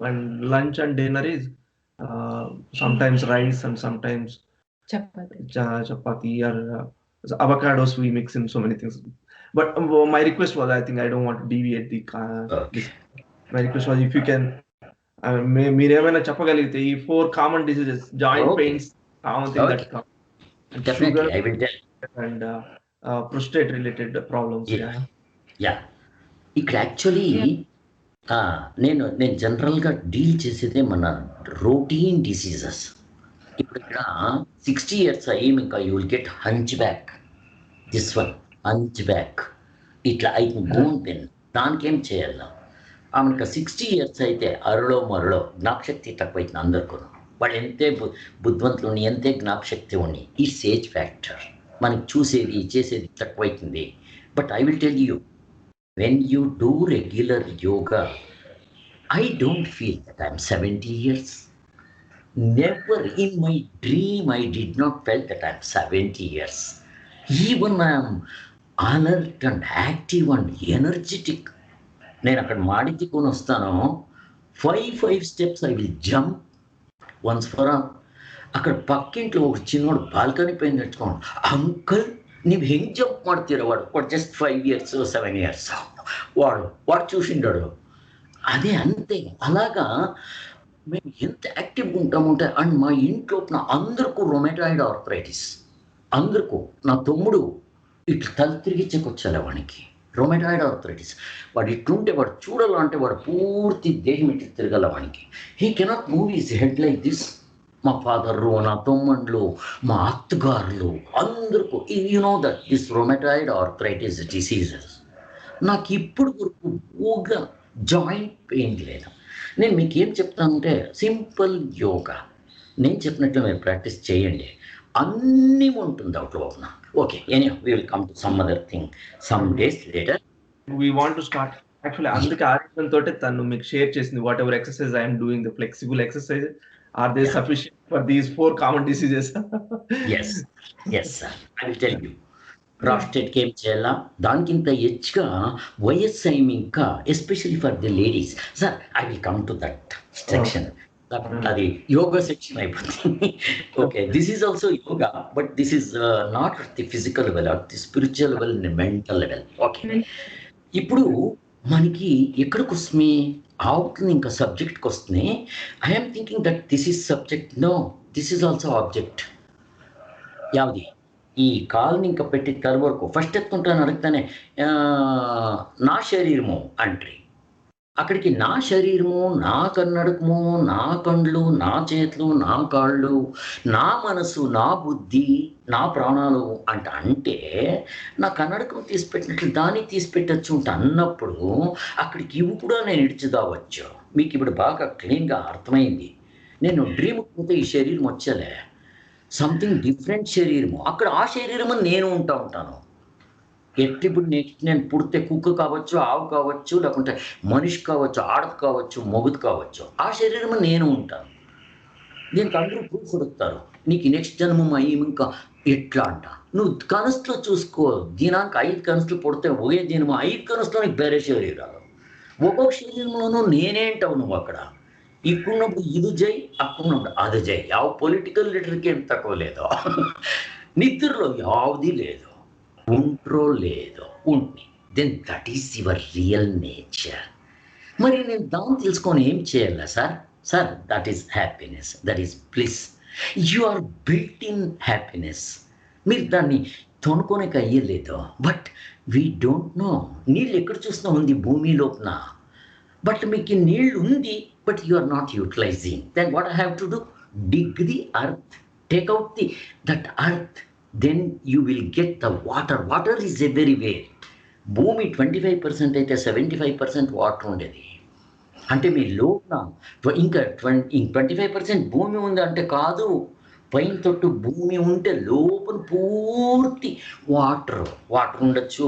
Speaker 3: and lunch and dinner is sometimes rice and sometimes chapati or avocados. We mix in so many things. But my request was, I think I don't want to deviate the my request was, if you can మీరేమైనా చెప్పగలిగితే ఈ 4 common diseases, joint pains, common thing that come,
Speaker 1: definitely
Speaker 3: sugar,
Speaker 1: I will tell.
Speaker 3: and prostate related problems.
Speaker 1: Yeah. ఇక్కడ actually నేను జనరల్గా deal చేసేదే మన routine diseases. ఇప్పుడు ఇక్కడ 60 years అయ్యి ఇంకా you will get hunch back. This one hunch back ఇట్లా అయితే బోన్ పెన్, దానికేం చేయాల? ఆమెకు 60 years అయితే అరలో మరలో జ్ఞాపశక్తి తక్కువైతుంది అందరికీ. వాళ్ళు ఎంతే బుద్ధివంతులు, ఎంతే జ్ఞాపశక్తి ఉండి, ఇట్స్ ఏజ్ ఫ్యాక్టర్. మనకి చూసేది చేసేది తక్కువైతుంది. But I will tell you, when you do regular yoga, I don't feel that I'm 70 years. Never in my dream I did not feel that I'm 70 years. Even alert and active and energetic. నేను అక్కడ మాడి కొని వస్తాను, 5 steps I will jump once for all. అక్కడ పక్కింట్లో ఒక చిన్నోడు balcony పైన తెచ్చుకోండి, అంకల్ ನೀವು ಹೆಂಗೆ ಜಂಪ್ ಮಾಡ್ತೀರ, వాడు జస్ట్ 5 years 7 years వాడు చూసిండాడు. అదే అంతే. అలాగా మేము ఎంత యాక్టివ్గా ఉంటామంటే, అండ్ మా ఇంట్లో అందరికీ రొమాటాయిడ్ ఆర్థరైటిస్, అందరికీ. నా తమ్ముడు ఇట్లా తల తిరిగిచ్చేకొచ్చాలి వానికి రొమాటాయిడ్ ఆర్థరైటిస్. వాడు ఇట్లుంటే వాడు చూడాలంటే వాడు పూర్తి దేహం ఇట్లా తిరగల వానికి. He cannot move his head like this. మా ఫాదర్లు, నా తమ్ముళ్ళు, మా అత్తగారులు అందరికీ దట్ దిస్ రొమాటాయిడ్ ఆర్థరైటిస్ డిసీజెస్. నాకు ఇప్పుడు వరకు యోగా జాయింట్ పెయిన్ లేదు. నేను మీకు ఏం చెప్తానంటే సింపుల్ యోగా నేను చెప్పినట్లు మీరు ప్రాక్టీస్ చేయండి, అన్నీ ఉంటుంది దాంట్లో. Okay, any we will come to some other thing some days later.
Speaker 3: We want to start actually అందుకే ఆర్యన్ తను మీకు షేర్ చేసింది. Whatever exercise I'm doing, the flexible exercise, are they sufficient for these 4 common diseases?
Speaker 1: Yes sir, I will tell you. ప్రాస్టేట్కి ఏం చేయాలా, దానికింత హెచ్చుగా వయస్సు ఇంకా especially for the ladies. Sir I will come to that section. అది yoga section అయిపోతుంది. Okay, this is also yoga, but this is not at the physical level, at the spiritual level, mental level. Okay, ఇప్పుడు మనకి ఎక్కడికి వస్తుంది, అవుతుంది ఇంకా సబ్జెక్ట్కి వస్తుంది. I am thinking that this is subject, no this is also object. యావది ఈ కాల్ని ఇంకా పెట్టి తల వరకు ఫస్ట్ ఎత్తుంటాను అడుగుతానే నా శరీరము అంట్రీ. అక్కడికి నా శరీరము, నా కన్నడకము, నా కండ్లు, నా చేతులు, నా కాళ్ళు, నా మనసు, నా బుద్ధి, నా ప్రాణాలు అంటే నా కన్నడకం తీసిపెట్టినట్లు దాన్ని తీసిపెట్టచ్చు అన్నప్పుడు అక్కడికి ఇవి కూడా నేను ఇడిచిదావచ్చు. మీకు ఇప్పుడు బాగా క్లీన్గా అర్థమైంది. నేను డ్రీమ్కి పోతే ఈ శరీరం వచ్చలే, సంథింగ్ డిఫరెంట్ శరీరము. అక్కడ ఆ శరీరము నేను ఉంటాను. ఇప్పుడు నేను పుడితే కుక్క కావచ్చు, ఆవు కావచ్చు, లేకుంటే మనిషి కావచ్చు, ఆడది కావచ్చు, మొగుది కావచ్చు, ఆ శరీరము నేను ఉంటాను. దీనికి అందరూ ప్రూఫ్ కొడుతారు, నీకు నెక్స్ట్ జన్మం అయ్యి ఇంకా ఎట్లా అంట. నువ్వు కనసులో చూసుకో, దినానికి 5 కనసులు పుడితే ఒకే జన్మ, 5 కనసులో నీకు వేరే శరీరాలు, ఒక్కొక్క శరీరంలోనూ నేనే అంటావు. నువ్వు అక్కడ ఇప్పుడున్నప్పుడు ఇది జై, అప్పుడున్నప్పుడు అది జై. యావ పొలిటికల్ లీడర్కి ఏం తక్కువ లేదో, నిద్రలో యావది లేదు, కంట్రోల్ లేదు, ఉంది. Then that is your real nature. మరి నేను దాన్ని తెలుసుకొని ఏం చేయాలా sir? That is happiness, that is bliss. You are built in happiness. మీరు దాన్ని తొనుకోనికి అయ్యలేదు, బట్ వీ డోంట్ నో. నీళ్ళు ఎక్కడ చూసినా ఉంది భూమి లోపల, బట్ మీకు నీళ్ళు ఉంది, but you are not utilizing. Then what I have to do? Dig the earth, take out that earth, then you will get the water. Water is everywhere. భూమి 25% అయితే 75% వాటర్ ఉండేది. అంటే మీ లోపల ఇంకా 25% భూమి ఉంది అంటే కాదు, పైన తొట్టు భూమి ఉంటే లోపల పూర్తి వాటర్ ఉండొచ్చు,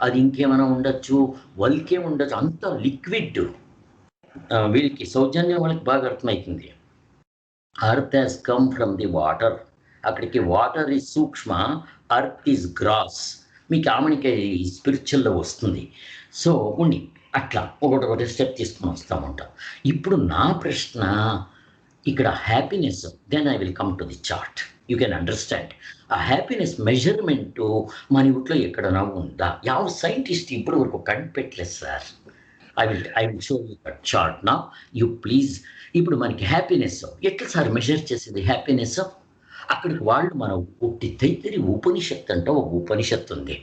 Speaker 1: అది ఇంకేమైనా ఉండొచ్చు, వల్కే ఉండొచ్చు, అంతా లిక్విడ్. వీళ్ళకి సౌజన్యం వాళ్ళకి బాగా అర్థమవుతుంది. Earth has come from the water. అక్కడికి వాటర్ ఈజ్ సూక్ష్మ, అర్త్ ఈజ్ గ్రాస్. మీకు ఆమెకి స్పిరిచువల్లో వస్తుంది. సో ఉండి అట్లా ఒకటి స్టెప్ తీసుకొని వస్తామంట. ఇప్పుడు నా ప్రశ్న ఇక్కడ happiness, then I will come to the chart. You can understand. ఆ హ్యాపీనెస్ మెజర్మెంటు మన ఇంట్లో ఎక్కడన్నా ఉందా? యావ సైంటిస్ట్ ఇప్పటి వరకు కనిపెట్టలేదు sir. I will show you that chart now. You please. ఇప్పుడు మనకి హ్యాపీనెస్ ఎట్లా సార్ మెజర్ చేసేది? హ్యాపీనెస్ అక్కడికి వాళ్ళు మన ఒకటి తైతరి ఉపనిషత్తు అంటే ఒక ఉపనిషత్తు ఉంది.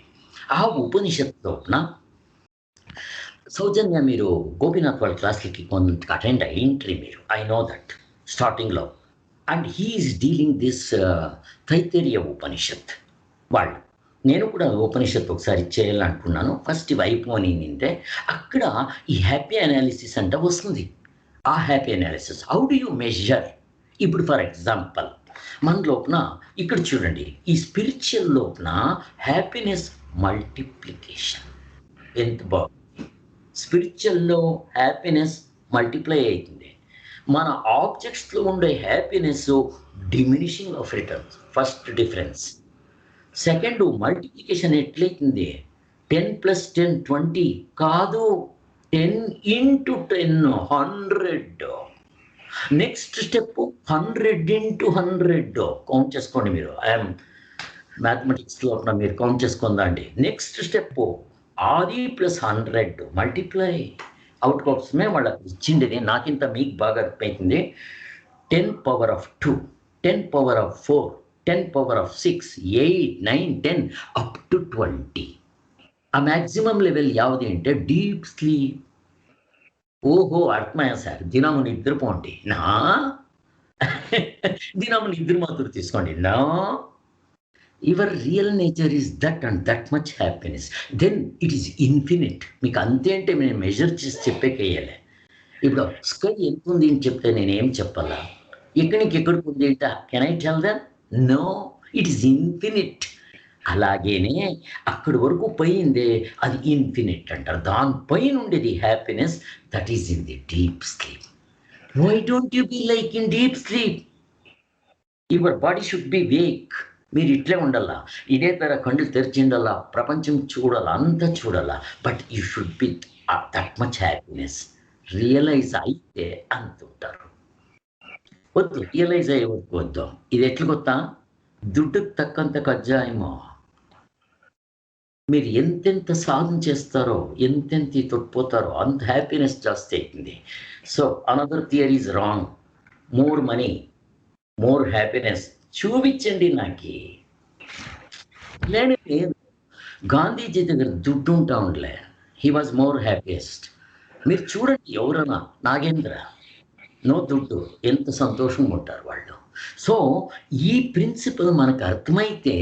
Speaker 1: ఆ ఉపనిషత్తున సౌజన్య మీరు గోపీనాథ్ వాళ్ళ క్లాస్లకి కొంత అటెండ్ అయ్యింట్రీ మీరు, ఐ నో దట్ స్టార్టింగ్లో. And he is dealing this Taittiriya Upanishad వాళ్ళు. నేను కూడా ఉపనిషత్తు ఒకసారి చేయాలనుకున్నాను. ఫస్ట్ ఇవి అయిపోయిందంటే అక్కడ ఈ హ్యాపీ అనాలిసిస్ అంటే వస్తుంది. ఆ happy analysis how do you measure? ఇప్పుడు ఫర్ ఎగ్జాంపుల్ మన లోపల ఇక్కడ చూడండి, ఈ స్పిరిచువల్ లోపల హ్యాపీనెస్ మల్టిప్లికేషన్ ఎంత బాగుంది. స్పిరిచువల్లో హ్యాపీనెస్ మల్టిప్లై అవుతుంది. మన ఆబ్జెక్ట్స్లో ఉండే happiness diminishing of returns, first difference. Second multiplication ఎట్లయితుంది? 10 + 10 20 కాదు, 10 × 10 100. నెక్స్ట్ స్టెప్ 100 × 100 కౌంట్ చేసుకోండి మీరు. ఐఎమ్ మ్యాథమెటిక్స్లో ఉన్న మీరు కౌంట్ చేసుకుందండి. నెక్స్ట్ స్టెప్ అది +100 మల్టిప్లై. అవుట్ కోసమే వాళ్ళకి ఇచ్చింది. నాకింత మీకు బాగా అర్థమైంది. 10⁻², 10⁻⁴, 10⁻⁶, 8, 9, 10 అప్ టు 20. ఆ మ్యాక్సిమం లెవెల్ యావది అంటే డీప్ స్లీప్. ఓహో, అర్థమయ్యా సార్. దినము నిద్రపోండి నా, దినము నిద్ర మాత్రం తీసుకోండి నా. Your real nature is that and that much happiness. Then it is infinite. మీకు అంతే అంటే నేను మెజర్ చేసి చెప్పేకేయాలి. ఇప్పుడు స్కై ఎంత ఉంది అని చెప్తే నేనేం చెప్పాలా? ఎక్కడికి ఉంది అంట, can I tell them? No, it is infinite. అలాగేనే అక్కడి వరకు పోయిందే అది ఇన్ఫినిట్ అంటారు. దానిపైన ఉండేది happiness, that is in the deep sleep. Why don't you be like in deep sleep? Your body should be wake. మీరు ఇట్లే ఉండాలా, ఇదే తర కళ్ళు తెరిచి ఉండాలా, ప్రపంచం చూడాలా, అంతా చూడాలా. But you should be that much happiness. Realise అయితే అంటుంటారు. వద్దు, రియలైజ్ అయ్యే వరకు వద్దు. ఇది ఎట్లా కొత్త? దుడ్డుకు తక్కంత కజ్జాయమో. మీరు ఎంతెంత సాధన చేస్తారో, ఎంతెంత తొట్టిపోతారో అంత హ్యాపీనెస్ జాస్తి అవుతుంది. So another theory is wrong. More money, more happiness చూపించండి నాకు. లేదు, గాంధీజీ దగ్గర దుడ్డు ఉంటా ఉండలే, హీ వాజ్ మోర్ హ్యాపీయెస్ట్. మీరు చూడండి, ఎవరన్నా నాగేంద్ర, నో దుడ్డు, ఎంత సంతోషంగా ఉంటారు వాళ్ళు. సో ఈ ప్రిన్సిపల్ మనకు అర్థమైతే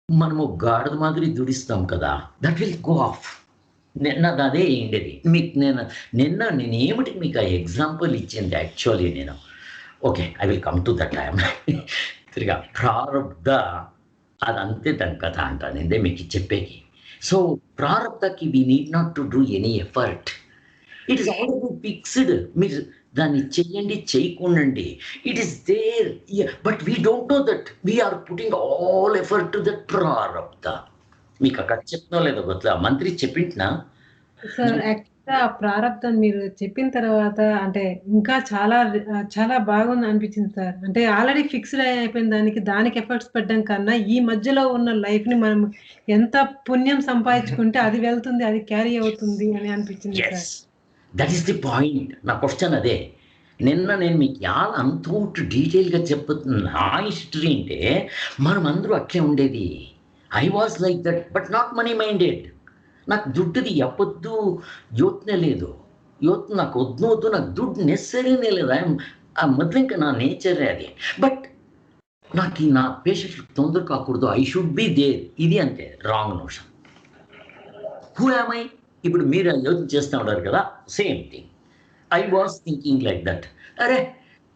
Speaker 1: మనము గాడిద మాదిరి దుడిస్తాం కదా, దట్ విల్ గో ఆఫ్. నిన్నది అదే ఉండేది. మీకు నేను ఏమిటి మీకు ఆ ఎగ్జాంపుల్ ఇచ్చింది యాక్చువల్లీ నేను. Okay, I will come to that time. తిరిగా ప్రారబ్ధ అదంతే దాని కథ అంటాను నేనే మీకు చెప్పేకి. సో ప్రారబ్ధకి we need not to do any effort. It is already fixed. మీరు దాన్ని చెయ్యండి, చేయకుండండి, it is there. But we don't know that we are putting all effort to that ప్రారబ్ధ. మీకు అక్కడ చెప్తున్నా లేదో గుర్తులే, మంత్రి చెప్పింటున్నా
Speaker 2: సార్. యాక్చువల్‌గా ఆ ప్రారబ్ధం మీరు చెప్పిన తర్వాత అంటే ఇంకా చాలా బాగుంది అనిపించింది సార్. అంటే ఆల్రెడీ ఫిక్స్‌డ్ అయిపోయిన దానికి ఎఫర్ట్స్ పెట్టడం కన్నా ఈ మధ్యలో ఉన్న లైఫ్‌ని మనం ఎంత పుణ్యం సంపాదించుకుంటే అది వెళ్తుంది, అది క్యారీ అవుతుంది అని అనిపించింది sir.
Speaker 1: That is the point. నా క్వశ్చన్ అదే. నిన్న నేను మీకు యాల్ అంతోటి డీటెయిల్గా చెప్పుతున్న నా హిస్టరీ అంటే మనం అందరూ అట్లే ఉండేది. I was like that, but not money minded. నాకు దుడ్డుది ఎప్పొద్దు యోత్నే లేదు. యోత్ నాకు వద్దు, నాకు దుడ్డు నెసరీనే లేదు. ఆ మొదలు ఇంకా నా నేచరే అది. బట్ నాకు నా పేషెంట్ తొందర కాకూడదు, ఐ షుడ్ బి దేర్. ఇది అంతే wrong notion. Who am I? ఇప్పుడు మీరు యోచన చేస్తూ ఉంటారు కదా, same thing. I was thinking like that. అరే,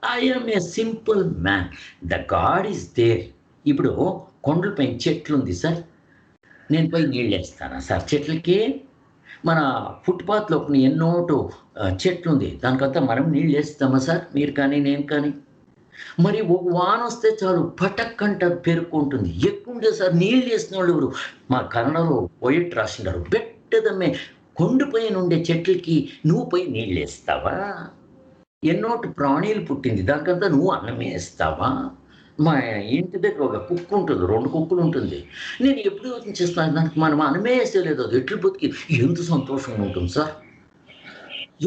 Speaker 1: I am a simple man, the God is there. ఇప్పుడు కొండలపై చెట్లు ఉంది సార్, నేను పోయి నీళ్ళు వేస్తానా సార్ చెట్లకి? మన ఫుట్పాత్లో ఎన్నోటు చెట్లు ఉంది, దానికంతా మనం నీళ్ళు వేస్తామా సార్? మీరు కానీ నేను కానీ. మరి ఒక వాన వస్తే చాలు పటక్కంట పెరుక్కుంటుంది. ఎక్కువ సార్ నీళ్ళు వేసిన వాళ్ళు ఎవరు? మా కన్నడలో పోయిట్ రాసిండారు, బెట్టదమ్మే కొండపైన ఉండే చెట్లకి నువ్వు పోయి నీళ్ళు వేస్తావా? ఎన్నోటి ప్రాణీలు పుట్టింది, దానికంతా నువ్వు అన్నం వేస్తావా? మా ఇంటి దగ్గర ఒక కుక్క ఉంటుంది, 2 కుక్కలు ఉంటుంది. నేను ఎప్పుడు యోచన చేస్తాను, దానికి మనం అన్నమే వేసేలేదు, అది ఎట్లు బతికి ఎంత సంతోషంగా ఉంటుంది సార్.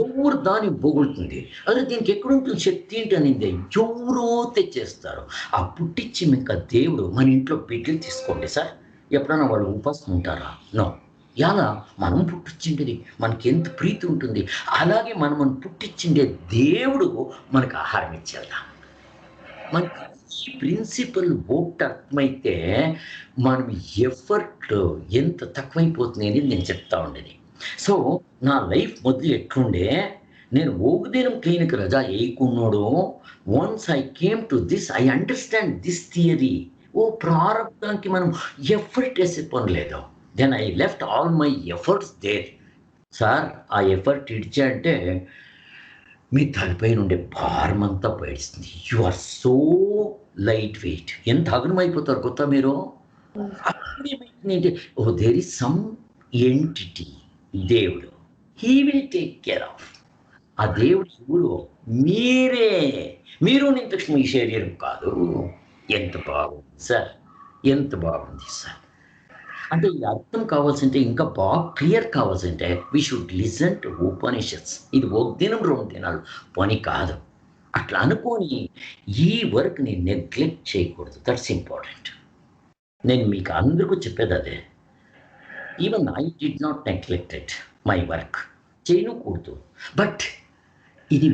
Speaker 1: ఎవరు దాన్ని పొగుడుతుంది, అదే దీనికి ఎక్కడుంటుంది శక్తి ఏంటి అనింది, ఎవరో తెచ్చేస్తారు. ఆ పుట్టించి ఇంకా దేవుడు మన ఇంట్లో బిడ్డలు తీసుకోండి సార్. ఎప్పుడైనా వాళ్ళు ఉపాసం ఉంటారా? నో. ఎలా మనం పుట్టించిండేది మనకి ఎంత ప్రీతి ఉంటుంది, అలాగే మనం పుట్టించిండే దేవుడు మనకు ఆహారం ఇచ్చేద్దాం. మనకి ఈ ప్రిన్సిపల్ ఓట్ అర్థమైతే మనం ఎఫర్ట్ ఎంత తక్కువైపోతుంది అనేది నేను చెప్తా ఉండేది. సో నా లైఫ్ మొదలు ఎట్లుండే, నేను ఓగుదేనం క్లినిక్ రజా వేయకున్నాడు. Once I came to this, I understand this theory. ఓ ప్రారంభానికి మనం ఎఫర్ట్ వేసే పని లేదు. Then I left all my efforts there. Sir ఆ ఎఫర్ట్ ఇడిచా అంటే మీ తలపై నుండే భారం అంతా పడిస్తుంది. You are so light weight. ఎంత అగ్నమైపోతారు కొత్త మీరు. అప్పుడేమైంది, oh there is some entity దేవుడు. He will take care of. ఆ దేవుడు ఎవరు? మీరే. మీరు నింతకు మీ శరీరం కాదు. ఎంత బాగుంది సార్, ఎంత బాగుంది సార్. అంటే ఈ అర్థం కావాల్సింటే, ఇంకా బాగా క్లియర్ కావాల్సింటే we should listen to Upanishads. ఇది ఒక దినం 2 దినాలు పని కాదు. అట్లా అనుకొని ఈ వర్క్ని నెగ్లెక్ట్ చేయకూడదు. That's important. నేను మీకు అందరికీ చెప్పేది అదే. Even I did not neglected my work. చేయకూడదు. బట్ ఇది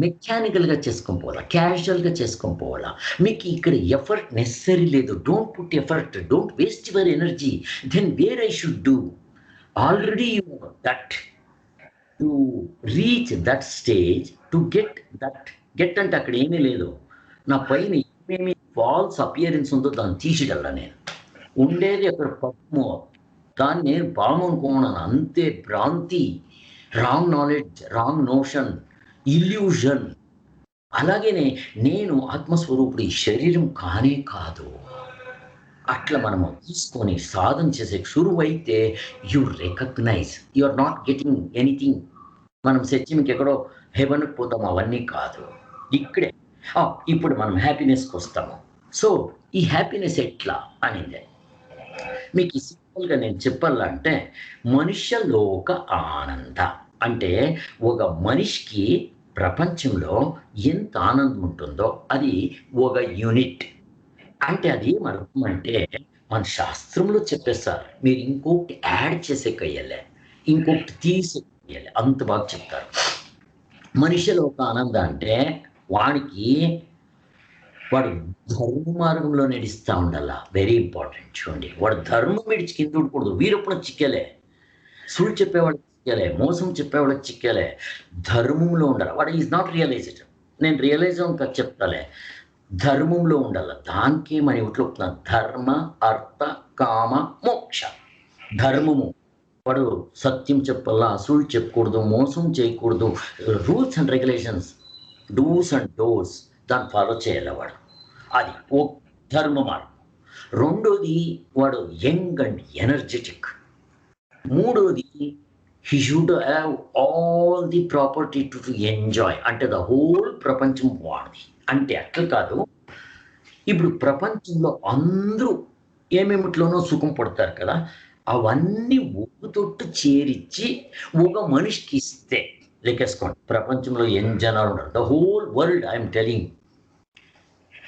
Speaker 1: మెకానికల్గా చేసుకొని పోవాలా, క్యాజువల్గా చేసుకొని పోవాలా. మీకు ఇక్కడ ఎఫర్ట్ నెసరీ లేదు. Don't put effort, don't waste your energy. Then where I should do? Already you that to reach that stage, to get that. Get అంటే అక్కడ ఏమీ లేదు. నా పైన ఏమేమి ఫాల్స్ అపియరెన్స్ ఉందో దాన్ని తీసిడల్లా. నేను ఉండేది అక్కడ పప్పు, దాన్ని నేను బాము అనుకున్నాను. అంతే భ్రాంతి, wrong knowledge, wrong notion, illusion. అలాగేనే నేను ఆత్మస్వరూపుడు, ఈ శరీరం కానే కాదు. అట్లా మనము తీసుకొని సాధన చేసే షురువైతే you recognise you are not getting anything. మనం సత్యంకి ఎక్కడో హెవెన్కి పోతాము, అవన్నీ కాదు. ఇక్కడే ఇప్పుడు మనం హ్యాపీనెస్కి వస్తాము. సో ఈ హ్యాపీనెస్ ఎట్లా అనిందే మీకు సింపుల్గా నేను చెప్పాలంటే, మనుష్యలోక ఆనంద అంటే ఒక మనిషికి ప్రపంచంలో ఎంత ఆనందం ఉంటుందో అది ఒక యూనిట్. అంటే అది ఏమర్థం అంటే, మన శాస్త్రంలో చెప్పేస్తారు, మీరు ఇంకొకటి యాడ్ చేసేకయ్యాలి, ఇంకొకటి తీసేయాలి, అంత బాగా చెప్తారు. మనుష్యలోక ఆనంద అంటే వాడికి వాడు ధర్మ మార్గంలో నడుస్తూ ఉండాల. Very important. చూడండి, వాడు ధర్మం విడిచి కింద ఉండకూడదు. వీరప్పుడు చిక్కేలే, సుళ్ళు చెప్పేవాడికి చిక్కేలే, మోసం చెప్పేవాడికి చిక్కేలే. ధర్మంలో ఉండాలి. వాడు ఈజ్ నాట్ రియలైజ్డ్. నేను రియలైజ్ ఇంకా చెప్తాలే, ధర్మంలో ఉండాల. దానికి మన ఇంట్లో ధర్మ, అర్థ, కామ, మోక్ష. ధర్మము, వాడు సత్యం చెప్పాలా, సుళ్ళు చెప్పకూడదు, మోసం చేయకూడదు. Rules and regulations, dos and don'ts, దాన్ని ఫాలో చేయాలి వాడు. అది ఓ ధర్మ మార్గం. రెండోది, వాడు యంగ్ అండ్ ఎనర్జెటిక్. మూడోది, he should have all the property to enjoy. అంటే ద హోల్ ప్రపంచం వాడిది. అంటే అట్లా కాదు, ఇప్పుడు ప్రపంచంలో అందరూ ఏమేమిట్లోనో సుఖం పడతారు కదా, అవన్నీ ఒక తొట్టు చేరిచ్చి ఒక మనిషికి ఇస్తే లెక్కేసుకోండి, ప్రపంచంలో ఎన్ని జనాలు ఉన్నారు, the whole world I'm telling,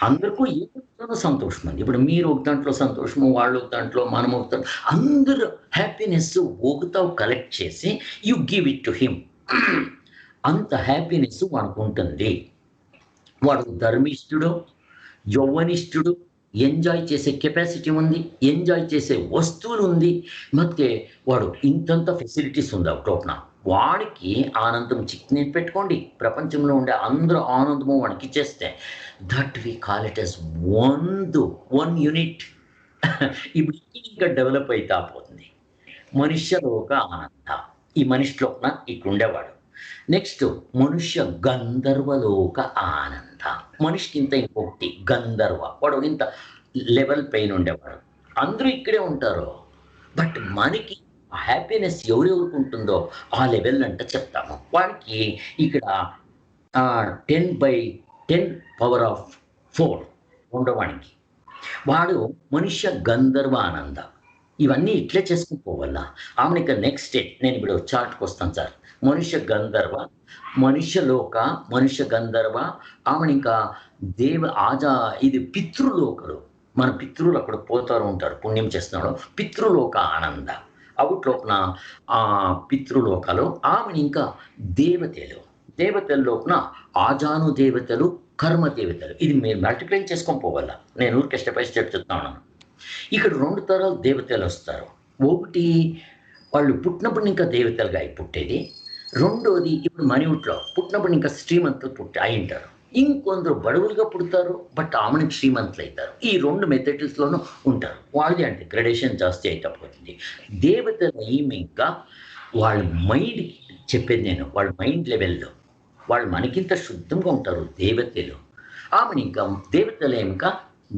Speaker 1: అందరికీ ఏ దాంట్లో సంతోషం ఉంది. ఇప్పుడు మీరు ఒక దాంట్లో సంతోషము, వాళ్ళు ఒక దాంట్లో, మనం ఒక దాంట్లో, అందరూ హ్యాపీనెస్ ఒకతో కలెక్ట్ చేసి you give it to him. అంత హ్యాపీనెస్ వానికి ఉంటుంది. వాడు ధర్మిష్ఠుడు, యౌవనిష్ఠుడు, ఎంజాయ్ చేసే కెపాసిటీ ఉంది, ఎంజాయ్ చేసే వస్తువులు ఉంది, ಮತ್ತೆ వాడు ఇంతంత ఫెసిలిటీస్ ఉంది ఒకటోపన. వాడికి ఆనందం నేను పెట్టుకోండి, ప్రపంచంలో ఉండే అందరూ ఆనందము వాడికి ఇచ్చేస్తే that we call it as one unit. ఇప్పుడు ఇంకా డెవలప్ అవుతా పోతుంది. మనుష్యలోక ఆనంద, ఈ మనిషిలోన ఇక్కడ ఉండేవాడు. నెక్స్ట్ మనుష్య గంధర్వలోక ఆనంద. మనిషికి ఇంత ఇంకొకటి గంధర్వ, వాడు ఇంత లెవెల్ పైన ఉండేవాడు. అందరూ ఇక్కడే ఉంటారు. బట్ మనకి హ్యాపీనెస్ ఎవరెవరికి ఉంటుందో ఆ లెవెల్ అంటే చెప్తాము. వాడికి ఇక్కడ 10/10⁴ ఉండవానికి. వాడు మనుష్య గంధర్వ ఆనంద. ఇవన్నీ ఇట్లే చేసుకుని పోవాలా. ఆమె ఇక నెక్స్ట్ స్టేట్, నేను ఇప్పుడు చార్ట్కి వస్తాను సార్. మనుష్య గంధర్వ, మనుష్యలోక, మనుష్య గంధర్వ, ఆమెను ఇంకా ఇది పితృలోకలు. మన పితృలు అక్కడ పోతారు ఉంటారు, పుణ్యం చేస్తున్నాడు. పితృలోక ఆనంద, అవుట్లోపన పితృలోకాలు. ఆమెను ఇంకా దేవతల లోపల ఆజాను దేవతలు, కర్మ దేవతలు. ఇది మీరు మల్టిప్లై చేసుకొని పోవాలా. నేను ఊరికే స్టెప్ బై స్టెప్ చెప్తున్నాను. ఇక్కడ 2 తరాలు దేవతలు వస్తారు. ఒకటి, వాళ్ళు పుట్టినప్పుడు ఇంకా దేవతలుగా అయి పుట్టేది. రెండోది, ఇప్పుడు మన ఇంట్లో పుట్టినప్పుడు ఇంకా శ్రీమంతులు అయి ఉంటారు. ఇంకొందరు బడువులుగా పుడతారు, బట్ ఆమెనికి శ్రీమంతులు అవుతారు. ఈ 2 మెథడ్స్లోనూ ఉంటారు. వాళ్ళది అంటే గ్రెడేషన్ జాస్తి అయితే పోతుంది. దేవతలు ఏమి ఇంకా వాళ్ళ మైండ్ చెప్పేది నేను, వాళ్ళ మైండ్ లెవెల్లో వాళ్ళు మనకింత శుద్ధంగా ఉంటారు దేవతలు. ఆమెను ఇంకా దేవతలు ఇంకా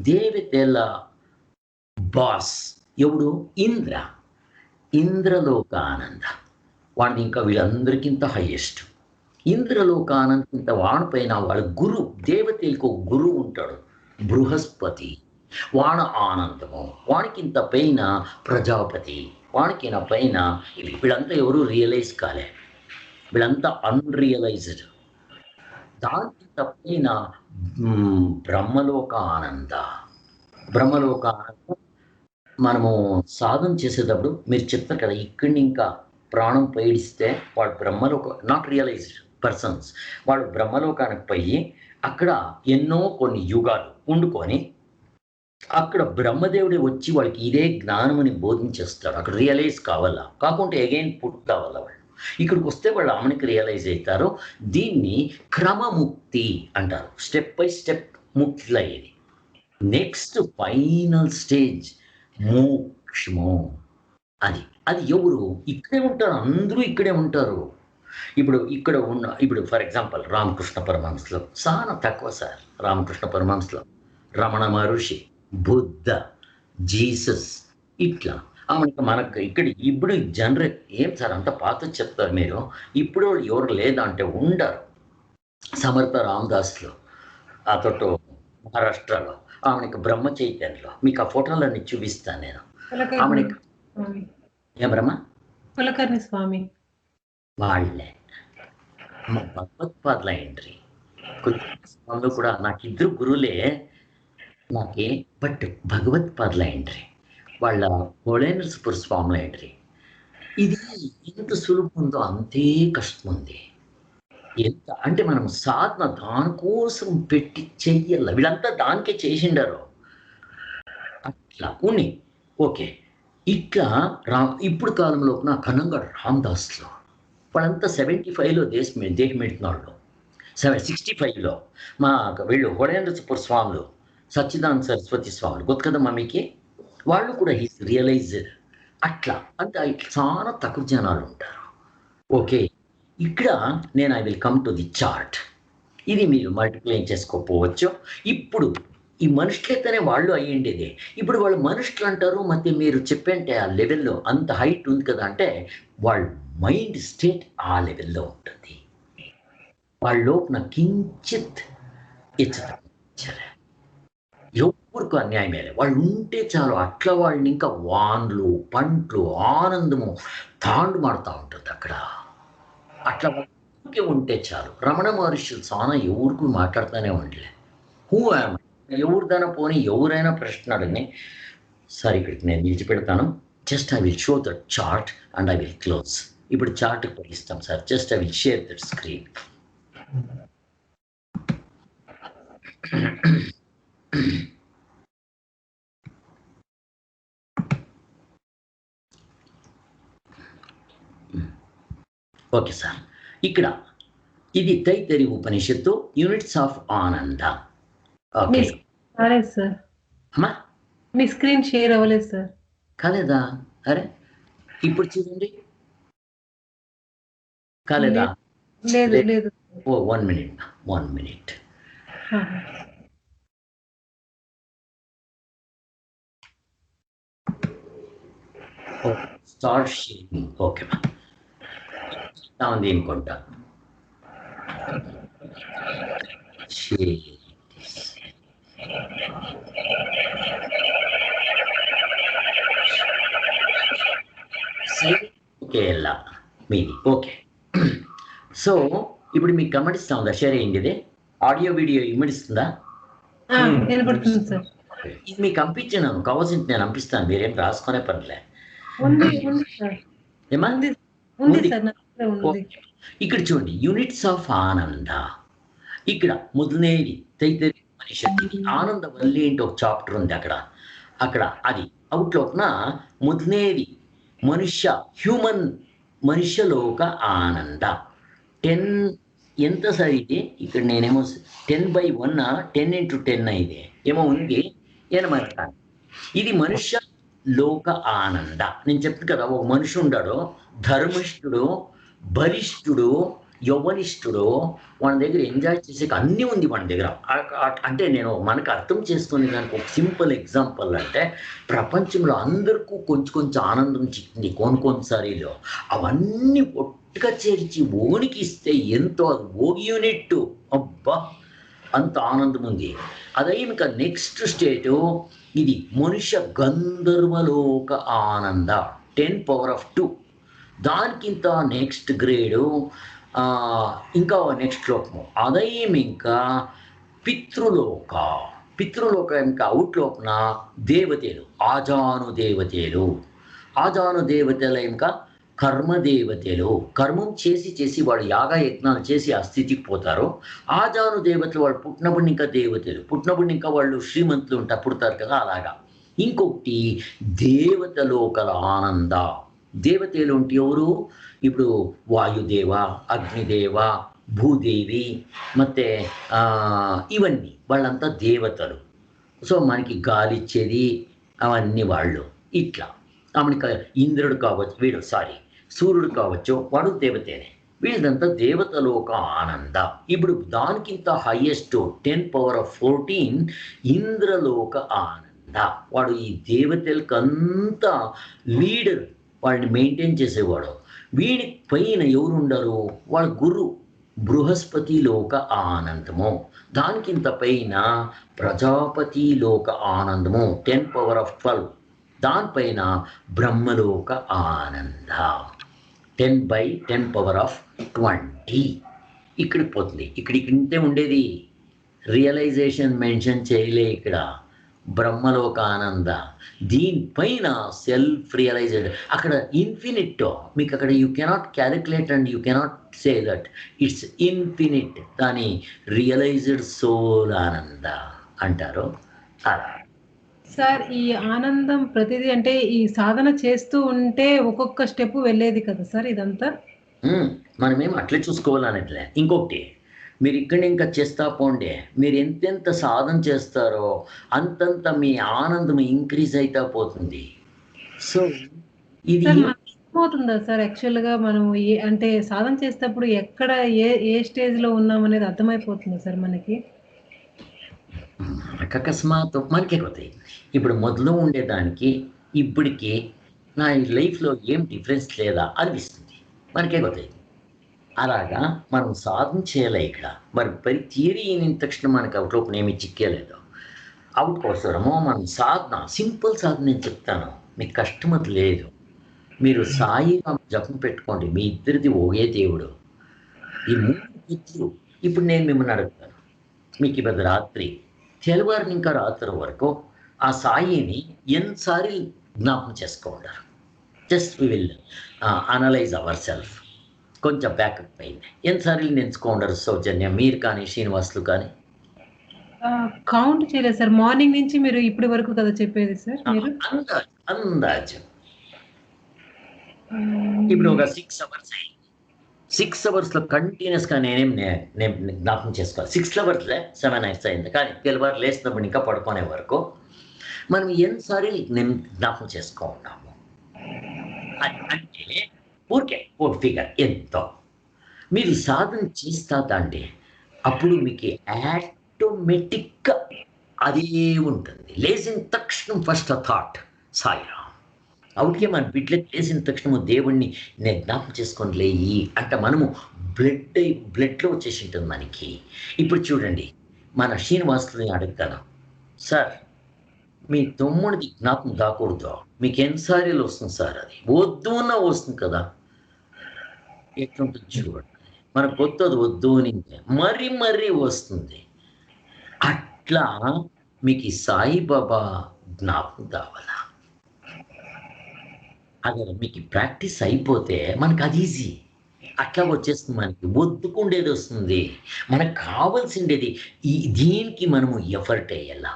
Speaker 1: దేవతల బాస్ ఎవడు? ఇంద్ర. ఇంద్రలోక ఆనంద, వాడిని ఇంకా వీళ్ళందరికింత హైయెస్ట్. ఇంద్రలోక ఆనంద వాడి పైన వాళ్ళ గురు దేవతలకు ఒక గురువు ఉంటాడు, బృహస్పతి. వాడ ఆనందము, వాడికింత పైన ప్రజాపతి, వాడికిన పైన వీళ్ళంతా ఎవరు రియలైజ్ కాలే, వీళ్ళంతా అన్రియలైజ్డ్. దానికింత పైన బ్రహ్మలోక ఆనంద. బ్రహ్మలోక ఆనందం మనము సాధన చేసేటప్పుడు మీరు చెప్తారు కదా, ఇక్కడిని ఇంకా ప్రాణం పైడిస్తే వాడు బ్రహ్మలోక, నాట్ రియలైజ్డ్ పర్సన్స్, వాడు బ్రహ్మలోకానికి పోయి అక్కడ ఎన్నో కొన్ని యుగాలు వండుకొని అక్కడ బ్రహ్మదేవుడే వచ్చి వాళ్ళకి ఇదే జ్ఞానమని బోధించేస్తాడు. అక్కడ రియలైజ్ కావాలా, కాకుంటే అగైన్ పుట్ కావాలా వాళ్ళు. ఇక్కడికి వస్తే వాళ్ళు ఆమెకి రియలైజ్ అవుతారు. దీన్ని క్రమముక్తి అంటారు, స్టెప్ బై స్టెప్ ముక్తి అయ్యేది. నెక్స్ట్ ఫైనల్ స్టేజ్ మోక్షము. అది అది ఎవరు ఇక్కడే ఉంటారు, అందరూ ఇక్కడే ఉంటారు. ఇక్కడ ఉన్న ఫర్ ఎగ్జాంపుల్ రామకృష్ణ పరమహంసలో చాలా తక్కువ సార్. రామకృష్ణ పరమహంసలో రమణ మహర్షి, బుద్ధ, జీసస్, ఇట్లా మనకు ఇక్కడ ఇప్పుడు జనరేట్ ఏం సార్ అంత పాత చెప్తారు మీరు, ఇప్పుడు ఎవరు లేదా అంటే ఉండరు. సమర్థ రామదాస్లో, అతడు మహారాష్ట్రలో, ఆమెకి బ్రహ్మ చైతన్యలో మీకు ఆ ఫోటోలన్నీ చూపిస్తాను నేను. ఆమెకి ఏం బ్రహ్మ
Speaker 2: కులకర్ణి స్వామి
Speaker 1: వాళ్ళే భగవత్పాదుల ఎంట్రీ. స్వామిలో కూడా నాకు ఇద్దరు గురువులే నాకే, బట్ భగవత్పాదుల ఎంట్రీ, వాళ్ళ కోళేంద్రపుర స్వాముల ఎంట్రీ. ఇది ఎంత సులువు ఉందో అంతే కష్టం ఉంది. ఎంత అంటే మనం సాధన దానికోసం పెట్టి చెయ్యాల. వీళ్ళంతా దానికే చేసిండారు అట్లా ఉని. ఓకే, ఇట్లా ఇప్పుడు కాలంలో నా కనంగడ్ రామదాస్లో వాళ్ళంతా 75లో దేహం పెడుతున్నాళ్ళు, 65లో మా వీళ్ళు హోళేంద్రపుర స్వాములు, సచ్చిదానంద సరస్వతి స్వాములు గొత్త కదా మమ్మీకి, వాళ్ళు కూడా హీస్ రియలైజ్డ్. అట్లా అంటే ఇట్లా చాలా తక్కువ జనాలు ఉంటారు. ఓకే, ఇక్కడ నేను I will come to the chart. ఇది మీరు మల్టిప్లై చేసుకోకపోవచ్చు. ఇప్పుడు ఈ మనుషులైతేనే వాళ్ళు అయ్యిండేది. ఇప్పుడు వాళ్ళు మనుషులు అంటారు, ಮತ್ತೆ మీరు చెప్పంటే ఆ లెవెల్లో అంత హైట్ ఉంది కదా అంటే వాళ్ళ మైండ్ స్టేట్ ఆ లెవెల్లో ఉంటుంది. వాళ్ళ లోపల కించిత్ ఎవరికి అన్యాయం వేరే వాళ్ళు ఉంటే చాలు. అట్లా వాళ్ళని ఇంకా వాన్లు పంట్లు ఆనందము తాండు మాడుతూ ఉంటుంది అక్కడ. అట్లా ఉంటే చాలు. రమణ మహర్షులు చాలా ఎవరికి మాట్లాడుతూనే ఉండలే. ఎవరిదైనా పోనీ ఎవరైనా ప్రశ్న అడిగి సరే ఇక్కడికి నేను నిలిచిపెడతాను. Just I will show the chart and I will close. ఇప్పుడు చార్ట్ ఇస్తాం sir. Just I will share that screen. Okay sir, ఇక్కడ ఇది తైత్తరి ఉపనిషత్తు, యూనిట్స్ ఆఫ్ ఆనంద. ఓకే
Speaker 2: సార్,
Speaker 1: అమ్మా
Speaker 2: మీ స్క్రీన్ షేర్ అవ్వలేదు సార్.
Speaker 1: కాలేదా? అరే ఇప్పుడు చూడండి, కాలేదా?
Speaker 2: లేదు లేదు.
Speaker 1: Oh 1 minute. Start sharing. Okay మా ఉంది అనుకుంటా. ఓకే ఎలా మీది ఓకే. సో ఇప్పుడు మీకు గమనిస్తా ఉందా షేర్ అయ్యింది? ఆడియో వీడియో ఇమ్మడిస్తుందా?
Speaker 2: వినపడుతుంది సార్.
Speaker 1: ఇది మీకు పంపించాను, కావాల్సింది నేను పంపిస్తాను, మీరేం రాసుకునే పనిలే. ఏమా ఇక్కడ చూడండి, యూనిట్స్ ఆఫ్ ఆనంద. ఇక్కడ మొదలనేది తైత్తరి ఉపనిషత్తు ఆనంద వల్లి ఏంటి ఒక చాప్టర్ ఉంది అక్కడ అది అవుట్లోన మొదలనేది హ్యూమన్ మనుష్యలోక ఆనంద 10 ఎంత సార్ ఇది? ఇక్కడ నేనేమో 10/1 10 × 10 ఇది ఏమో ఉంది ఏనమాట. ఇది మనుష్య లోక ఆనంద. నేను చెప్తాను కదా, ఒక మనిషి ఉన్నాడు, ధర్మిష్ఠుడు, బలిష్ఠుడు, యవ్వనిష్ఠుడు మన దగ్గర ఎంజాయ్ చేసే అన్నీ ఉంది మన దగ్గర. అంటే నేను మనకు అర్థం చేసుకునే దానికి ఒక సింపుల్ ఎగ్జాంపుల్ అంటే, ప్రపంచంలో అందరికీ కొంచెం కొంచెం ఆనందం చిక్కింది కొన్నిసారిలో. అవన్నీ ఒట్టుగా చేర్చి ఓనికిస్తే ఎంతో అది ఓ యూనిట్, అబ్బా అంత ఆనందం ఉంది. అదే ఇంకా నెక్స్ట్ స్టేటు ఇది మనుష్య గంధర్వలోక ఆనంద 10^2. దానికింత నెక్స్ట్ గ్రేడు ఇంకా నెక్స్ట్ లోకము అదయం ఇంకా పితృలోక ఇంకా అవుట్లోకన దేవతలు ఆజాను దేవతలు ఇంకా కర్మదేవతలు. కర్మం చేసి వాడు యాగ యజ్ఞాలు చేసి ఆ స్థితికి పోతారు. ఆజాను దేవతలు వాళ్ళు పుట్టినప్పుడు ఇంకా దేవతలు, పుట్టినప్పుడు ఇంకా వాళ్ళు శ్రీమంతులు ఉంటారు, పుడతారు కదా అలాగా. ఇంకొకటి దేవతలోకల ఆనంద. దేవతలు అంటే ఎవరు? ఇప్పుడు వాయుదేవ, అగ్నిదేవ, భూదేవి, ಮತ್ತೆ ఇవన్నీ వాళ్ళంతా దేవతలు. సో మనకి గాలి ఇచ్చేది అవన్నీ వాళ్ళు. ఇట్లా మనకి ఇంద్రుడు కావచ్చు, సూర్యుడు కావచ్చు, వాడు దేవతేనే. వీళ్ళంతా దేవతలోక ఆనంద. ఇప్పుడు దానికింత హైయెస్ట్ 10^14 ఇంద్రలోక ఆనంద. వాడు ఈ దేవతలకంతా లీడర్, వాళ్ళని మెయింటైన్ చేసేవాడు. వీడి పైన ఎవరు ఉండరు? వాళ్ళ గురు బృహస్పతి లోక ఆనందము. దానికింత పైన ప్రజాపతి లోక ఆనందము 10^12. దానిపైన బ్రహ్మలోక ఆనంద 10/10^20. ఇక్కడికి పోతుంది. ఇంతే ఉండేది. రియలైజేషన్ మెన్షన్ చేయలే ఇక్కడ. బ్రహ్మలోక ఆనంద. దీనిపైన సెల్ఫ్ రియలైజ్డ్ అక్కడ ఇన్ఫినిట్. మీకు అక్కడ you cannot calculate and you cannot say that it's infinite. దాని రియలైజ్డ్ సోల్ ఆనంద అంటారు. అలా
Speaker 2: సార్ ఈ ఆనందం ప్రతిదీ అంటే ఈ సాధన చేస్తూ ఉంటే ఒక్కొక్క స్టెప్ వెళ్ళేది కదా సార్ ఇదంతా?
Speaker 1: మనమేం అట్లే చూసుకోవాలనేట్లే. ఇంకొకటి, మీరు ఇక్కడ ఇంకా చేస్తా పోండి. మీరు ఎంతెంత సాధన చేస్తారో అంతంత మీ ఆనందం ఇంక్రీజ్ అవుతా పోతుంది. సో ఇది
Speaker 2: అర్థమవుతుందా సార్ యాక్చువల్గా మనం అంటే సాధన చేసేటప్పుడు ఎక్కడ ఏ స్టేజ్లో ఉన్నాం అనేది అర్థమైపోతుందా సార్ మనకి?
Speaker 1: అకస్మాత్ మనకే కొత్త. ఇప్పుడు మొదలు ఉండేదానికి ఇప్పటికి నా లైఫ్లో ఏం డిఫరెన్స్ లేదా అనిపిస్తుంది, మనకే కొత్త. అలాగా మనం సాధన చేయాలి ఇక్కడ. మరి థియరీ అయిన తక్షణ మనకి అవుట్లోకి ఏమి చిక్కేలేదు. అవుట్ కోసమో మనం సాధన, సింపుల్ సాధన నేను చెప్తాను, మీకు కష్టమది లేదు. మీరు సాయి జపం పెట్టుకోండి, మీ ఇద్దరిది ఒకే దేవుడు. ఈ 3 ఇద్దరు. ఇప్పుడు నేను మిమ్మల్ని అడుగుతాను, మీకు ఇప్పుడు రాత్రి తెల్లవారిని ఇంకా రాత్రి వరకు ఆ సాయిని ఎన్నిసార్లు జ్ఞాపకం చేసుకోండారు? Just we will analyse our self. కొంచెం బ్యాకప్ అయింది. ఎన్నిసార్లు నెంచుకోండారు సౌజన్య, మీరు కానీ శ్రీనివాసులు కానీ?
Speaker 2: కౌంట్ చేయలేదు సార్. మార్నింగ్ నుంచి మీరు ఇప్పటి వరకు కదా చెప్పేది సార్ మీరు?
Speaker 1: అందాజు ఇప్పుడు ఒక 6 అవర్స్ అయింది. 6 అవర్స్లో కంటిన్యూస్గా నేను జ్ఞాపకం చేసుకోవాలి. 6 అవర్స్లే 7 అవర్స్ అయింది. కానీ తెల్లవారు లేచినప్పుడు ఇంకా పడుకునే వరకు మనం ఎన్నిసార్లు నేను జ్ఞాపకం చేసుకో ఉన్నాము అంటే ఊరికే ఓ ఫిగర్ ఎంతో. మీరు సాధన చేస్తాదండి, అప్పుడు మీకు ఆటోమేటిక్గా అదే ఉంటుంది. లేచిన తక్షణం ఫస్ట్ థాట్ సాయిరామ్. అవుట్కే మన బిడ్డలకు లేచిన తక్షణము దేవుణ్ణి నేను జ్ఞాపకం చేసుకొని లేయి అంటే మనము బ్లడ్లో వచ్చేసి ఉంటుంది మనకి. ఇప్పుడు చూడండి, మన శ్రీనివాసుని అడుగుతాను, సార్ మీ తమ్ముడిది జ్ఞాపకం దాకూడదు, మీకు ఎన్నిసార్లు వస్తుంది సార్? అది వద్దు అన్నా వస్తుంది కదా. ఎట్లుంటుంది చూడండి, మనకు వద్దు, అది వద్దు అని మరీ వస్తుంది. అట్లా మీకు ఈ సాయిబాబా జ్ఞాపకం కావాలా? అదే మీకు ప్రాక్టీస్ అయిపోతే మనకు అది ఈజీ. అట్లా వచ్చేస్తుంది. మనకి వద్దుకుండేది వస్తుంది. మనకు కావాల్సిండేది దీనికి మనము ఎఫర్ట్ వేయాలా.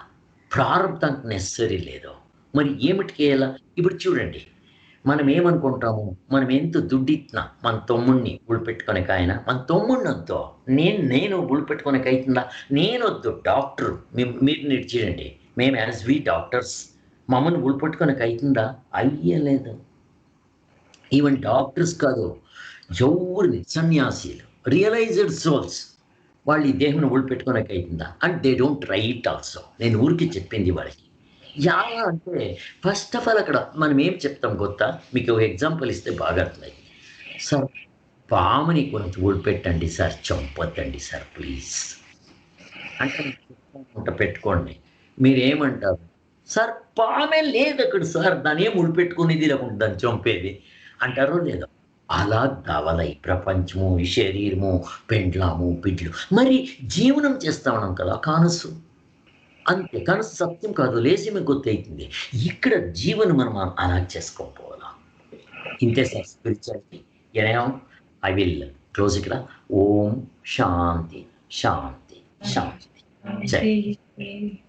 Speaker 1: ప్రారంభానికి నెసరీ లేదు. మరి ఏమిటికి వేయాలా? ఇప్పుడు చూడండి, మనం ఏమనుకుంటాము, మనం ఎంత దుడ్డిచ్చినా మన తమ్ముడిని ఉడిపెట్టుకునే ఆయన, మన తమ్ముడిని వద్దు, నేను ఉడిపెట్టుకునేకి అవుతుందా? నేను వద్దు, డాక్టర్ మీరు నిడిచిడండి, మేము యాజ్ వి డాక్టర్స్ మమ్మల్ని ఉడిపెట్టుకునేకి అవుతుందా? అయ్యలేదు. ఈవెన్ డాక్టర్స్ కాదు, ఎవరిని సన్యాసీలు రియలైజ్డ్ సోల్స్ వాళ్ళు ఈ దేహం ఊడిపెట్టుకోనక అవుతుందా and they don't try it also. నేను ఊరికి చెప్పింది వాళ్ళకి ఎలా అంటే ఫస్ట్ ఆఫ్ ఆల్ అక్కడ మనం ఏం చెప్తాం గొత్తా, మీకు ఒక ఎగ్జాంపుల్ ఇస్తే బాగా అర్థమైంది. సార్ పాముని కొంచెం ఊడిపెట్టండి సార్, చంపొద్దండి సార్ ప్లీజ్ అంటే పెట్టుకోండి. మీరేమంటారు? సార్ పామే లేదు అక్కడ సార్, దాన్ని ఏం ఊడిపెట్టుకునేది లేకుండా దాన్ని చంపేది అంటారో లేదో. అలా కావాల ఈ ప్రపంచము, ఈ శరీరము, పెండ్లాము, బిడ్లు. మరి జీవనం చేస్తా ఉన్నాం కదా కానసు, అంతే కనసు సత్యం కాదు, లేచి మీకు గుర్తవుతుంది. ఇక్కడ జీవనం మనం అలా చేసుకోపోవాలా. ఇంతే sir spirituality. I will close ఇక్కడ. ఓం శాంతి శాంతి శాంతి. జై
Speaker 2: శాంతి.